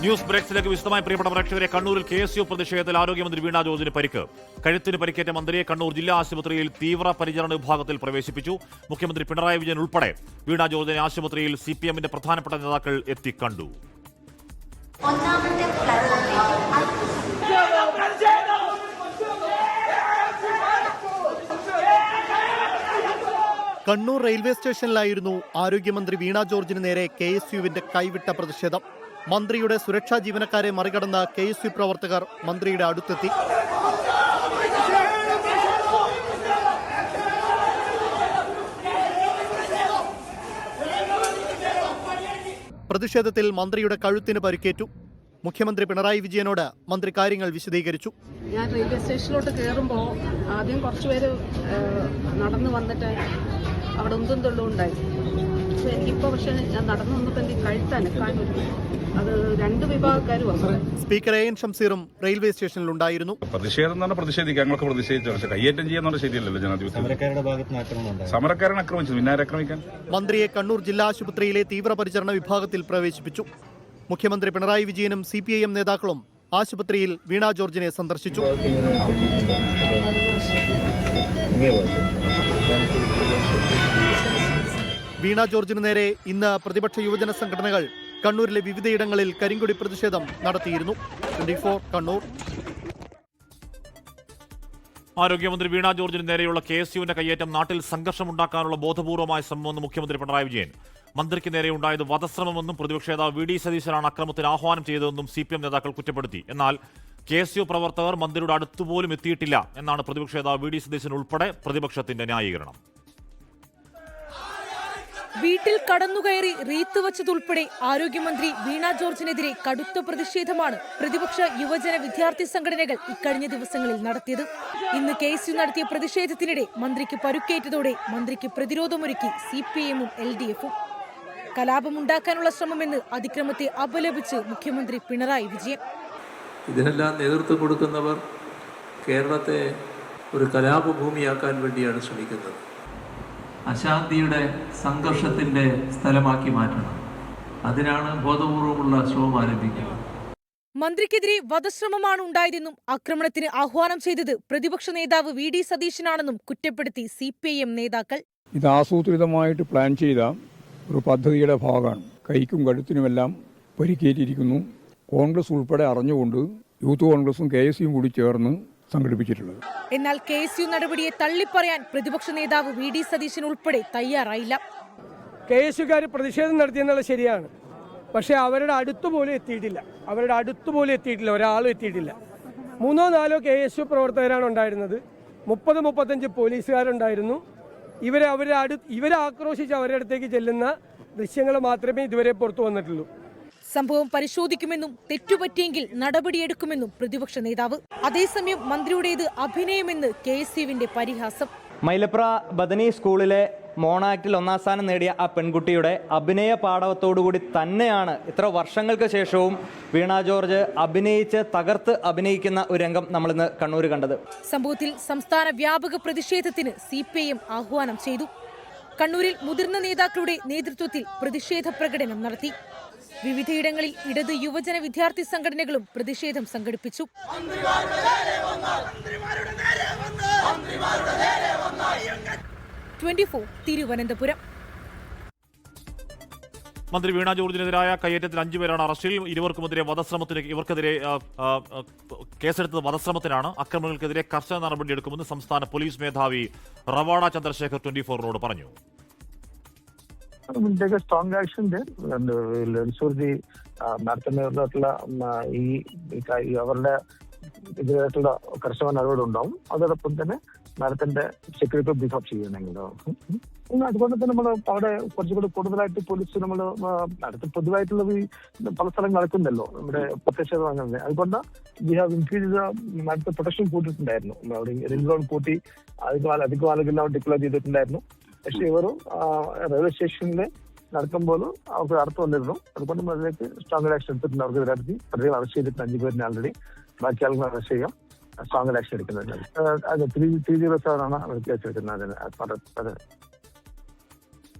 News ബ്രേക്സിലേക്ക് വിശദമായി പ്രിയപ്പെട്ട പ്രേക്ഷകരെ. കണ്ണൂരിൽ KSU പ്രതിഷേധത്തിൽ ആരോഗ്യമന്ത്രി വീണ ജോർജിന് പരിക്ക്. കഴുത്തിന് പരിക്കേറ്റ മന്ത്രിയെ കണ്ണൂർ ജില്ലാ ആശുപത്രിയിൽ തീവ്ര പരിചരണ വിഭാഗത്തിൽ പ്രവേശിപ്പിച്ചു. മുഖ്യമന്ത്രി പിണറായി വിജയൻ ഉൾപ്പെടെ വീണ ജോർജിനെ ആശുപത്രിയിൽ CPM-ന്റെ പ്രധാനപ്പെട്ട നേതാക്കൾ എത്തിക്കണ്ടു. കണ്ണൂർ റെയിൽവേ സ്റ്റേഷനിലായിരുന്നു ആരോഗ്യമന്ത്രി വീണ ജോർജിന് നേരെ KSU-വിന്റെ കൈവിട്ട പ്രതിഷേധം. മന്ത്രിയുടെ സുരക്ഷാ ജീവനക്കാരെ മറികടന്ന KSU പ്രവർത്തകർ മന്ത്രിയുടെ അടുത്തെത്തി. പ്രതിഷേധത്തിൽ മന്ത്രിയുടെ കഴുത്തിന് പരിക്കേറ്റു. മുഖ്യമന്ത്രി പിണറായി വിജയനോട് മന്ത്രി കാര്യങ്ങൾ വിശദീകരിച്ചു. ഞാൻ റെയിൽവേ സ്റ്റേഷനിലോട്ട് കയറുമ്പോൾ ആദ്യം കുറച്ചുപേര് നടന്നു വന്നിട്ട് അവിടെ ഒന്നും തൊള്ളുണ്ടായി. പക്ഷെ എനിക്കിപ്പോൾ ഞാൻ നടന്നു വന്നപ്പോൾ എനിക്ക് കഴുത്തനക്കാൻ അത് രണ്ട് വിഭാഗക്കാരും വന്നത്. സ്പീക്കർ AN ഷംസീറും റെയിൽവേ സ്റ്റേഷനിലുണ്ടായിരുന്നു. പ്രതിഷേധം എന്ന് പറഞ്ഞാൽ പ്രതിഷേധിക്കുക, ഞങ്ങൾക്ക് പ്രതിഷേധിച്ചു. പക്ഷേ കയ്യേറ്റം ചെയ്യുന്നത് ശരിയല്ലല്ലോ. ജനാധിപത്യം സമരക്കാരൻ ആക്രമിച്ചു, പിന്നെ ആക്രമിക്കാൻ. മന്ത്രിയെ കണ്ണൂർ ജില്ലാ ആശുപത്രിയിലെ തീവ്രപരിചരണ വിഭാഗത്തിൽ പ്രവേശിപ്പിച്ചു. മുഖ്യമന്ത്രി പിണറായി വിജയനും CPIM നേതാക്കളും ആശുപത്രിയിൽ വീണ ജോർജിനെ സന്ദർശിച്ചു. വീണ ജോർജിന് നേരെ ഇന്ന് പ്രതിപക്ഷ യുവജന സംഘടനകൾ കണ്ണൂരിലെ വിവിധയിടങ്ങളിൽ കരിങ്കൊടി പ്രതിഷേധം നടത്തിയിരുന്നു. 24 കണ്ണൂർ. ആരോഗ്യമന്ത്രി വീണ ജോർജിന് നേരെയുള്ള KSU-വിന്റെ കയ്യേറ്റം നാട്ടിൽ സംഘർഷമുണ്ടാക്കാനുള്ള ബോധപൂർവമായ ശ്രമമെന്ന് മുഖ്യമന്ത്രി പിണറായി വിജയൻ. മന്ത്രിക്ക് നേരെ ഉണ്ടായത് വധശ്രമമെന്നും പ്രതിപക്ഷ നേതാവ് VD സതീശനാണ് അക്രമത്തിന് ആഹ്വാനം ചെയ്തതെന്നും CPM നേതാക്കൾ കുറ്റപ്പെടുത്തി. എന്നാൽ KSU പ്രവർത്തകർ മന്ത്രിയുടെ അടുത്തുപോലും എത്തിയിട്ടില്ല എന്നാണ് പ്രതിപക്ഷ നേതാവ് VD സതീശൻ ഉൾപ്പെടെ പ്രതിപക്ഷത്തിന്റെ ന്യായീകരണം. വീട്ടിൽ കടന്നുകയറി റീത്ത് വച്ചതുൾപ്പെടെ ആരോഗ്യമന്ത്രി വീണ ജോർജിനെതിരെ കടുത്ത പ്രതിഷേധമാണ് പ്രതിപക്ഷ യുവജന വിദ്യാർത്ഥി സംഘടനകൾ ഇക്കഴിഞ്ഞ ദിവസങ്ങളിൽ നടത്തിയത്. ഇന്ന് KSU നടത്തിയ പ്രതിഷേധത്തിനിടെ മന്ത്രിക്ക് പരുക്കേറ്റതോടെ മന്ത്രിക്ക് പ്രതിരോധമൊരുക്കി CPM-ഉം LDF-ഉം. കലാപമുണ്ടാക്കാനുള്ള ശ്രമമെന്ന് അതിക്രമത്തെ അപലപിച്ച് മുഖ്യമന്ത്രി പിണറായി വിജയൻ. ഇതിനെല്ലാം നേതൃത്വം കൊടുക്കുന്നവർ കേരളത്തെ ഒരു കലാപഭൂമിയാക്കാൻ വേണ്ടിയാണ് ശ്രമിക്കുന്നത്. അശാന്തിയുടെ സംഘർഷത്തിൻ്റെ സ്ഥലമാക്കി മാറ്റണം. അതിനാണ് ബോധപൂർവമുള്ള ശ്രമം ആരംഭിക്കുന്നത്. മന്ത്രിക്കെതിരെ വധശ്രമമാണ് ഉണ്ടായതെന്നും ആക്രമണത്തിന് ആഹ്വാനം ചെയ്തത് പ്രതിപക്ഷ നേതാവ് VD സതീശനാണെന്നും കുറ്റപ്പെടുത്തി CPIM നേതാക്കൾ. ഇത് ആസൂത്രിതമായിട്ട് പ്ലാൻ ചെയ്ത ഒരു പദ്ധതിയുടെ ഭാഗമാണ്. കൈക്കും കഴുത്തിനുമെല്ലാം പരിക്കേറ്റിരിക്കുന്നു. കോൺഗ്രസ് ഉൾപ്പെടെ അറിഞ്ഞുകൊണ്ട് യൂത്ത് കോൺഗ്രസും KSU-യും കൂടി ചേർന്ന് സംഘടിപ്പിച്ചിട്ടുള്ളത്. എന്നാൽ KSU നടപടിയെ തള്ളിപ്പറയാൻ പ്രതിപക്ഷ നേതാവ് VD സതീശൻ ഉൾപ്പെടെ തയ്യാറായില്ല. KSU-കാർ പ്രതിഷേധം നടത്തിയെന്നുള്ളത് ശരിയാണ്, പക്ഷേ അവരുടെ അടുത്തുപോലും എത്തിയിട്ടില്ല. ഒരാളും എത്തിയിട്ടില്ല. 3-4 KSU പ്രവർത്തകരാണ് ഉണ്ടായിരുന്നത്. 30-35 പോലീസുകാരുണ്ടായിരുന്നു. ഇവരെ ആക്രോശിച്ച് അവരുടെ അടുത്തേക്ക് ചെല്ലുന്ന ദൃശ്യങ്ങൾ മാത്രമേ ഇതുവരെ പുറത്തു വന്നിട്ടുള്ളൂ. സംഭവം പരിശോധിക്കുമെന്നും തെറ്റുപറ്റിയെങ്കിൽ നടപടിയെടുക്കുമെന്നും പ്രതിപക്ഷ നേതാവ്. അതേസമയം മന്ത്രിയുടേത് അഭിനയമെന്ന് KSU-വിന്റെ പരിഹാസം. മൈലപ്ര ബദനി സ്കൂളിലെ മോണാക്ടിൽ 1ാം സ്ഥാനം നേടിയ ആ പെൺകുട്ടിയുടെ അഭിനയ പാടവത്തോടുകൂടി തന്നെയാണ് ഇത്ര വർഷങ്ങൾക്ക് ശേഷവും വീണ ജോർജ് അഭിനയിച്ച് തകർത്ത് അഭിനയിക്കുന്ന ഒരു രംഗം നമ്മളിന്ന് കണ്ണൂർ കണ്ടത്. സംഭവത്തിൽ സംസ്ഥാന വ്യാപക പ്രതിഷേധത്തിന് CPIM ആഹ്വാനം ചെയ്തു. കണ്ണൂരിൽ മുതിർന്ന നേതാക്കളുടെ നേതൃത്വത്തിൽ പ്രതിഷേധ പ്രകടനം നടത്തി. വിവിധയിടങ്ങളിൽ ഇടത് യുവജന വിദ്യാർത്ഥി സംഘടനകളും പ്രതിഷേധം സംഘടിപ്പിച്ചു. 24 തിരുവനന്തപുരം. മന്ത്രി വീണ ജോർജിനെതിരായ കയ്യേറ്റത്തിൽ 5 പേരാണ് അറസ്റ്റിൽ. ഇവർക്കെതിരെ കേസെടുത്തത് വധശ്രമത്തിനാണ്. അക്രമികൾക്കെതിരെ കർശന നടപടിയെടുക്കുമെന്ന് സംസ്ഥാന പോലീസ് മേധാവി റവാഡ ചന്ദ്രശേഖർ 24-നോട് പറഞ്ഞു. We'll take a strong action there and we'll ensure the നടത്തുന്നതായിട്ടുള്ള അവരുടെ ഇതിനായിട്ടുള്ള കർശന നടപടി ഉണ്ടാവും. അതോടൊപ്പം തന്നെ മാഡത്തിന്റെ സെക്യൂരിറ്റി ബിഹേവ് ചെയ്യണമെങ്കിലോ അതുകൊണ്ട് തന്നെ നമ്മൾ അവിടെ കുറച്ചുകൂടി കൂടുതലായിട്ട് പോലീസ് നമ്മൾ അടുത്ത് പൊതുവായിട്ടുള്ള പല സ്ഥലങ്ങൾ നടക്കുന്നല്ലോ നമ്മുടെ പ്രത്യക്ഷ. അതുകൊണ്ട് വി ഹാവ് ഇൻക്രീസ് മാഡത്തെ പ്രൊട്ടക്ഷൻ കൂട്ടിയിട്ടുണ്ടായിരുന്നു. അവിടെ റിംഗ് റോഡ് കൂട്ടി അധികം ആളുകളെല്ലാം ഡിക്ലെയർ ചെയ്തിട്ടുണ്ടായിരുന്നു. പക്ഷെ ഇവരും റെയിൽവേ സ്റ്റേഷനിൽ നടക്കുമ്പോൾ അവർക്ക് അർത്ഥം വന്നിരുന്നു. അതുകൊണ്ട് അതിലേക്ക് സ്ട്രോങ് ആക്ഷൻ എടുത്തിട്ടുണ്ട്. അവർക്ക് വിരാട്ടി പ്രതികൾ അറസ്റ്റ് ചെയ്തിട്ടുണ്ട്. 5 പേരിനെ ആൾറെഡി. ബാക്കി ആളുകൾ അറസ്റ്റ് ചെയ്യാം. സ്ട്രോങ് ആക്ഷൻ എടുക്കുന്നത്. അത് 307 അവർ കേസ് എടുക്കുന്നത്.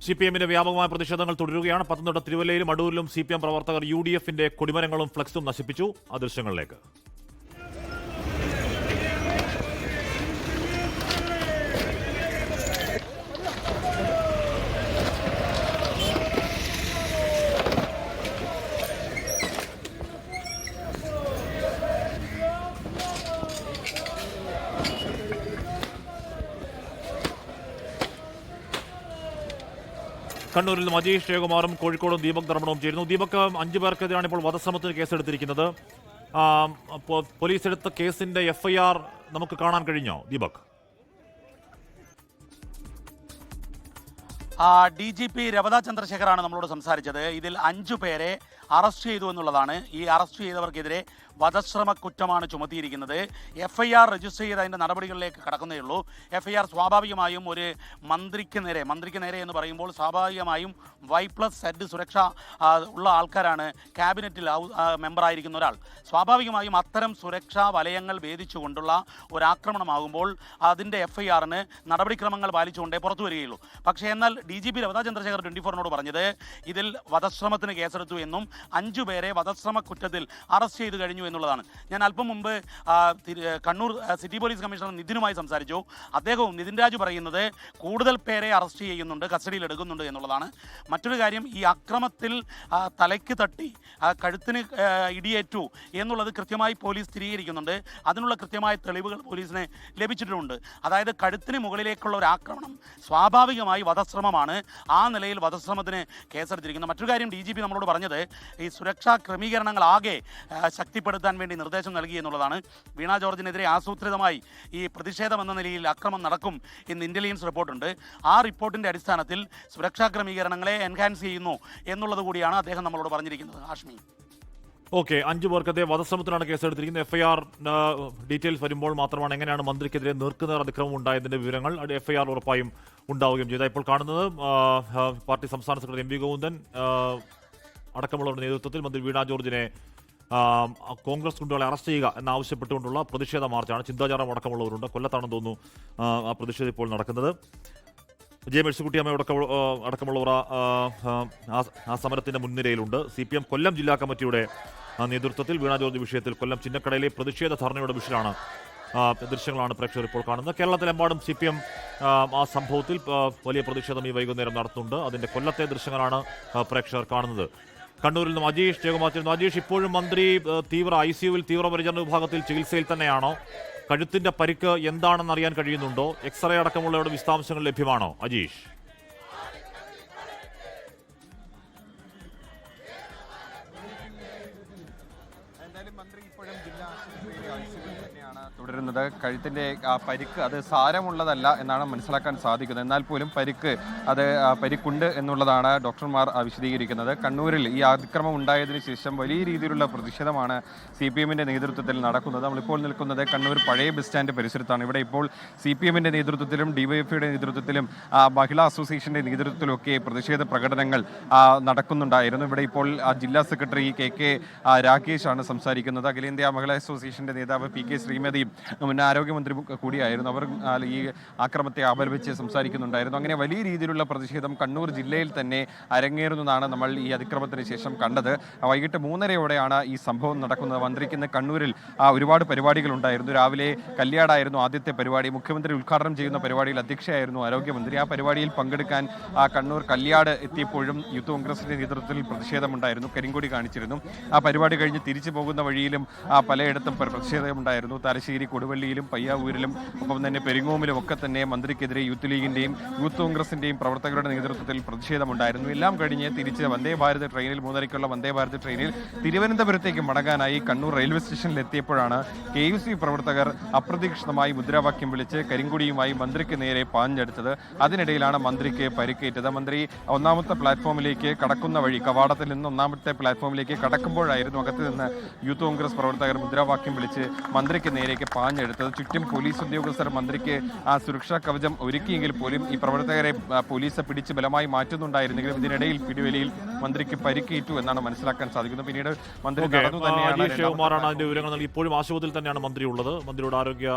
CPM-ന്റെ വ്യാപകമായ പ്രതിഷേധങ്ങൾ തുടരുകയാണ്. പത്തനംതിട്ട തിരുവല്ലയിലും അടൂരിലും CPM പ്രവർത്തകർ UDF-ന്റെ കൊടിമരങ്ങളും ഫ്ലക്സും നശിപ്പിച്ചു. ആ ദൃശ്യങ്ങളിലേക്ക്. കണ്ണൂരിൽ നിന്ന് അജീഷ് ജയകുമാറും കോഴിക്കോടും ദീപക് ധർമ്മടവും ചേരുന്നു. ദീപക്, 5 പേർക്കെതിരാണ് ഇപ്പോൾ വധശ്രമത്തിന് കേസെടുത്തിരിക്കുന്നത്. പോലീസ് എടുത്ത കേസിന്റെ FIR നമുക്ക് കാണാൻ കഴിഞ്ഞോ ദീപക്? DGP രവത ചന്ദ്രശേഖറാണ് നമ്മളോട് സംസാരിച്ചത്. ഇതിൽ 5 പേരെ അറസ്റ്റ് ചെയ്തു എന്നുള്ളതാണ്. ഈ അറസ്റ്റ് ചെയ്തവർക്കെതിരെ വധശ്രമ കുറ്റമാണ് ചുമത്തിയിരിക്കുന്നത്. FIR രജിസ്റ്റർ ചെയ്ത് അതിൻ്റെ നടപടികളിലേക്ക് കടക്കുന്നേ ഉള്ളൂ. FIR സ്വാഭാവികമായും ഒരു മന്ത്രിക്ക് നേരെ എന്ന് പറയുമ്പോൾ സ്വാഭാവികമായും Y+Z സുരക്ഷ ഉള്ള ആൾക്കാരാണ് ക്യാബിനറ്റിൽ മെമ്പറായിരിക്കുന്ന ഒരാൾ. സ്വാഭാവികമായും അത്തരം സുരക്ഷാ വലയങ്ങൾ ഭേദിച്ചുകൊണ്ടുള്ള ഒരു ആക്രമണമാകുമ്പോൾ അതിൻ്റെ FIR-ന് നടപടിക്രമങ്ങൾ പാലിച്ചുകൊണ്ടേ പുറത്തു വരികയുള്ളൂ. പക്ഷേ എന്നാൽ DGP രവത ചന്ദ്രശേഖർ 24-നോട് പറഞ്ഞത് ഇതിൽ വധശ്രമത്തിന് കേസെടുത്തു എന്നും 5 പേരെ വധശ്രമ കുറ്റത്തിൽ അറസ്റ്റ് ചെയ്തു കഴിഞ്ഞു എന്നുള്ളതാണ്. ഞാൻ അല്പം മുമ്പ് കണ്ണൂർ സിറ്റി പോലീസ് കമ്മീഷണർ നിതിനുമായി സംസാരിച്ചു. അദ്ദേഹവും നിതിൻ രാജു പറയുന്നത് കൂടുതൽ പേരെ അറസ്റ്റ് ചെയ്യുന്നുണ്ട്, കസ്റ്റഡിയിൽ എടുക്കുന്നുണ്ട് എന്നുള്ളതാണ്. മറ്റൊരു കാര്യം, ഈ അക്രമത്തിൽ തലയ്ക്ക് തട്ടി കഴുത്തിന് ഇടിയേറ്റു എന്നുള്ളത് കൃത്യമായി പോലീസ് സ്ഥിരീകരിക്കുന്നുണ്ട്. അതിനുള്ള കൃത്യമായ തെളിവുകൾ പോലീസിന് ലഭിച്ചിട്ടുമുണ്ട്. അതായത് കഴുത്തിന് മുകളിലേക്കുള്ള ഒരു ആക്രമണം സ്വാഭാവികമായി വധശ്രമമാണ്. ആ നിലയിൽ വധശ്രമത്തിന് കേസെടുത്തിരിക്കുന്നത്. മറ്റൊരു കാര്യം DGP നമ്മളോട് പറഞ്ഞത് ഈ സുരക്ഷാ ക്രമീകരണങ്ങൾ ആകെ ശക്തിപ്പെടുത്താൻ വേണ്ടി നിർദ്ദേശം നൽകി എന്നുള്ളതാണ്. വീണ ജോർജിനെതിരെ ആസൂത്രിതമായി ഈ പ്രതിഷേധം എന്ന നിലയിൽ അക്രമം നടക്കും എന്ന് ഇന്റലിജൻസ് റിപ്പോർട്ടുണ്ട്. ആ റിപ്പോർട്ടിന്റെ അടിസ്ഥാനത്തിൽ സുരക്ഷാ ക്രമീകരണങ്ങളെ എൻഹാൻസ് ചെയ്യുന്നു എന്നുള്ളത് കൂടിയാണ് അദ്ദേഹം നമ്മളോട് പറഞ്ഞിരിക്കുന്നത്. ഹാഷ്മി, ഓക്കെ, 5 പേർക്കെതിരെ വധശ്രമത്തിനാണ് കേസെടുത്തിരിക്കുന്നത്. FIR ഡീറ്റെയിൽസ് വരുമ്പോൾ മാത്രമാണ് എങ്ങനെയാണ് മന്ത്രിക്കെതിരെ നേർക്കുനേർ അതിക്രമം ഉണ്ടായതിന്റെ വിവരങ്ങൾ FIR ഉറപ്പായും ഉണ്ടാവുകയും ചെയ്തു. ഇപ്പോൾ കാണുന്നത് പാർട്ടി സംസ്ഥാന സെക്രട്ടറി MV ഗോവിന്ദൻ അടക്കമുള്ളവരുടെ നേതൃത്വത്തിൽ മന്ത്രി വീണ ജോർജിനെ കോൺഗ്രസ് ഗുണ്ടകളെ അറസ്റ്റ് ചെയ്യുക എന്നാവശ്യപ്പെട്ടുകൊണ്ടുള്ള പ്രതിഷേധ മാർച്ചാണ്. ചിന്താചാരം അടക്കമുള്ളവരുണ്ട്. കൊല്ലത്താണെന്ന് തോന്നുന്നു ആ പ്രതിഷേധം ഇപ്പോൾ നടക്കുന്നത്. മേഴ്സിക്കുട്ടിയമ്മ അടക്കമുള്ളവർ ആ സമരത്തിന്റെ മുൻനിരയിലുണ്ട്. CPM കൊല്ലം ജില്ലാ കമ്മിറ്റിയുടെ നേതൃത്വത്തിൽ വീണ ജോർജ് വിഷയത്തിൽ കൊല്ലം ചിന്നക്കടയിലെ പ്രതിഷേധ ധർണയുടെ വിഷയമാണ് ദൃശ്യങ്ങളാണ് പ്രേക്ഷകർ ഇപ്പോൾ കാണുന്നത്. കേരളത്തിലെമ്പാടും CPM ആ സംഭവത്തിൽ വലിയ പ്രതിഷേധം ഈ വൈകുന്നേരം നടത്തുന്നുണ്ട്. അതിന്റെ കൊല്ലത്തെ ദൃശ്യങ്ങളാണ് പ്രേക്ഷകർ കാണുന്നത്. കണ്ണൂരിൽ നിന്നും അജീഷ് ജയകുമാർ ചേരുന്നു. അജീഷ്, ഇപ്പോഴും മന്ത്രി ICUവിൽ തീവ്രപരിചരണ വിഭാഗത്തിൽ ചികിത്സയിൽ തന്നെയാണോ? കഴുത്തിന്റെ പരിക്ക് എന്താണെന്ന് അറിയാൻ കഴിയുന്നുണ്ടോ? എക്സ്റേ അടക്കമുള്ളവരുടെ വിശദാംശങ്ങൾ ലഭ്യമാണോ അജീഷ്? തുടരുന്നത്. കഴുത്തിൻ്റെ പരിക്ക് അത് സാരമുള്ളതല്ല എന്നാണ് മനസ്സിലാക്കാൻ സാധിക്കുന്നത്. എന്നാൽ പോലും പരിക്കുണ്ട് എന്നുള്ളതാണ് ഡോക്ടർമാർ വിശദീകരിക്കുന്നത്. കണ്ണൂരിൽ ഈ അതിക്രമം ഉണ്ടായതിനു ശേഷം വലിയ രീതിയിലുള്ള പ്രതിഷേധമാണ് CPM-ന്റെ നേതൃത്വത്തിൽ നടക്കുന്നത്. നമ്മളിപ്പോൾ നിൽക്കുന്നത് കണ്ണൂർ പഴയ ബസ് സ്റ്റാൻഡ് പരിസരത്താണ്. ഇവിടെ ഇപ്പോൾ CPM-ന്റെ നേതൃത്വത്തിലും DYFIയുടെ നേതൃത്വത്തിലും മഹിളാ അസോസിയേഷന്റെ നേതൃത്വത്തിലൊക്കെ പ്രതിഷേധ പ്രകടനങ്ങൾ നടക്കുന്നുണ്ടായിരുന്നു. ഇവിടെ ഇപ്പോൾ ജില്ലാ സെക്രട്ടറി KK രാകേഷാണ് സംസാരിക്കുന്നത്. അഖിലേന്ത്യാ മഹിളാ അസോസിയേഷന്റെ നേതാവ് PK ശ്രീമതിയും മുൻ ആരോഗ്യമന്ത്രി കൂടിയായിരുന്നു. അവർ ഈ ആക്രമത്തെ അപലപിച്ച് സംസാരിക്കുന്നുണ്ടായിരുന്നു. അങ്ങനെ വലിയ രീതിയിലുള്ള പ്രതിഷേധം കണ്ണൂർ ജില്ലയിൽ തന്നെ അരങ്ങേറുന്നതാണ് നമ്മൾ ഈ അതിക്രമത്തിന് ശേഷം കണ്ടത്. വൈകിട്ട് 3:30യോടെയാണ് ഈ സംഭവം നടക്കുന്നത്. മന്ത്രിക്ക് ഇന്ന് കണ്ണൂരിൽ ഒരുപാട് പരിപാടികൾ ഉണ്ടായിരുന്നു. രാവിലെ കല്യാടായിരുന്നു ആദ്യത്തെ പരിപാടി. മുഖ്യമന്ത്രി ഉദ്ഘാടനം ചെയ്യുന്ന പരിപാടിയിൽ അധ്യക്ഷയായിരുന്നു ആരോഗ്യമന്ത്രി. ആ പരിപാടിയിൽ പങ്കെടുക്കാൻ കണ്ണൂർ കല്യാട് എത്തിയപ്പോഴും യൂത്ത് കോൺഗ്രസിന്റെ നേതൃത്വത്തിൽ പ്രതിഷേധമുണ്ടായിരുന്നു. കരിങ്കൊടി കാണിച്ചിരുന്നു. ആ പരിപാടി കഴിഞ്ഞ് തിരിച്ചു പോകുന്ന വഴിയിലും പലയിടത്തും പ്രതിഷേധമുണ്ടായിരുന്നു. തലശ്ശേരി, കൊടുവള്ളിയിലും പയ്യാവൂരിലും ഒപ്പം തന്നെ പെരിങ്ങോമിലും ഒക്കെ തന്നെ മന്ത്രിക്കെതിരെ യൂത്ത് ലീഗിന്റെയും യൂത്ത് കോൺഗ്രസിന്റെയും പ്രവർത്തകരുടെ നേതൃത്വത്തിൽ പ്രതിഷേധമുണ്ടായിരുന്നു. എല്ലാം കഴിഞ്ഞ് തിരിച്ച് വന്ദേ ഭാരത് ട്രെയിനിൽ 3:30-ക്കുള്ള വന്ദേ ഭാരത് ട്രെയിനിൽ തിരുവനന്തപുരത്തേക്ക് മടങ്ങാനായി കണ്ണൂർ റെയിൽവേ സ്റ്റേഷനിൽ എത്തിയപ്പോഴാണ് KUC പ്രവർത്തകർ അപ്രതീക്ഷിതമായി മുദ്രാവാക്യം വിളിച്ച് കരിങ്കൊടിയുമായി മന്ത്രിക്ക് നേരെ പാഞ്ഞെടുത്തത്. അതിനിടയിലാണ് മന്ത്രിക്ക് പരിക്കേറ്റത്. മന്ത്രി 1ാമത്തെ പ്ലാറ്റ്ഫോമിലേക്ക് കടക്കുന്ന വഴി, കവാടത്തിൽ നിന്ന് 1ാമത്തെ പ്ലാറ്റ്ഫോമിലേക്ക് കടക്കുമ്പോഴായിരുന്നു അകത്ത് നിന്ന് യൂത്ത് കോൺഗ്രസ് പ്രവർത്തകർ മുദ്രാവാക്യം വിളിച്ച് മന്ത്രിക്ക് നേരേക്ക് പാഞ്ഞെടുത്തത്. ചുറ്റും പോലീസ് ഉദ്യോഗസ്ഥർ മന്ത്രിക്ക് സുരക്ഷാ കവചം ഒരുക്കിയെങ്കിൽ പോലും ഈ പ്രവർത്തകരെ പോലീസ് പിടിച്ച് ബലമായി മാറ്റുന്നുണ്ടായിരുന്നെങ്കിലും ഇതിനിടയിൽ പിടിവലിയിൽ മന്ത്രിക്ക് പരിക്കേറ്റു എന്നാണ് മനസ്സിലാക്കാൻ സാധിക്കുന്നത്. പിന്നീട് മന്ത്രി ശിവകുമാറാണ് അതിന്റെ വിവരങ്ങൾ നൽകി. ഇപ്പോഴും ആശുപത്രിയിൽ തന്നെയാണ് മന്ത്രി ഉള്ളത്. മന്ത്രിയുടെ ആരോഗ്യ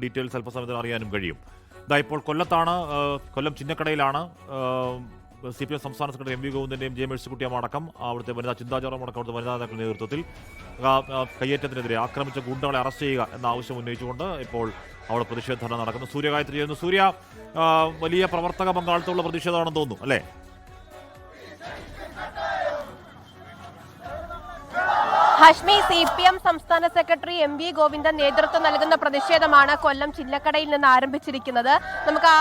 ഡീറ്റെയിൽസ് അല്പസമയത്തിന് അറിയാനും കഴിയും. ഇപ്പോൾ കൊല്ലത്താണ്, കൊല്ലം ചിന്നക്കടയിലാണ് CPM സംസ്ഥാന സെക്രട്ടറി MV ഗോവിന്ദന്റെയും J മേഴ്സിക്കുട്ടിയും അടക്കം അവിടുത്തെ വനിതാ ചിന്താചാരം അടക്കം അവിടുത്തെ വനിതാ നേതാക്കളുടെ നേതൃത്വത്തിൽ കയ്യേറ്റത്തിനെതിരെ ആക്രമിച്ച ഗുണ്ടകളെ അറസ്റ്റ് ചെയ്യുക എന്ന ആവശ്യം ഉന്നയിച്ചുകൊണ്ട് ഇപ്പോൾ അവിടെ പ്രതിഷേധ നടക്കുന്നു. സൂര്യഗായത്രി ചെയ്യുന്നു. സൂര്യ, വലിയ പ്രവർത്തക പങ്കാളിത്തമുള്ള പ്രതിഷേധമാണെന്ന് തോന്നുന്നു അല്ലേ? ഹാഷ്മി, CPM സംസ്ഥാന സെക്രട്ടറി MV ഗോവിന്ദൻ നേതൃത്വം നൽകുന്ന പ്രതിഷേധമാണ് കൊല്ലം ചില്ലക്കടയിൽ നിന്ന് ആരംഭിച്ചിരിക്കുന്നത്. നമുക്ക് ആ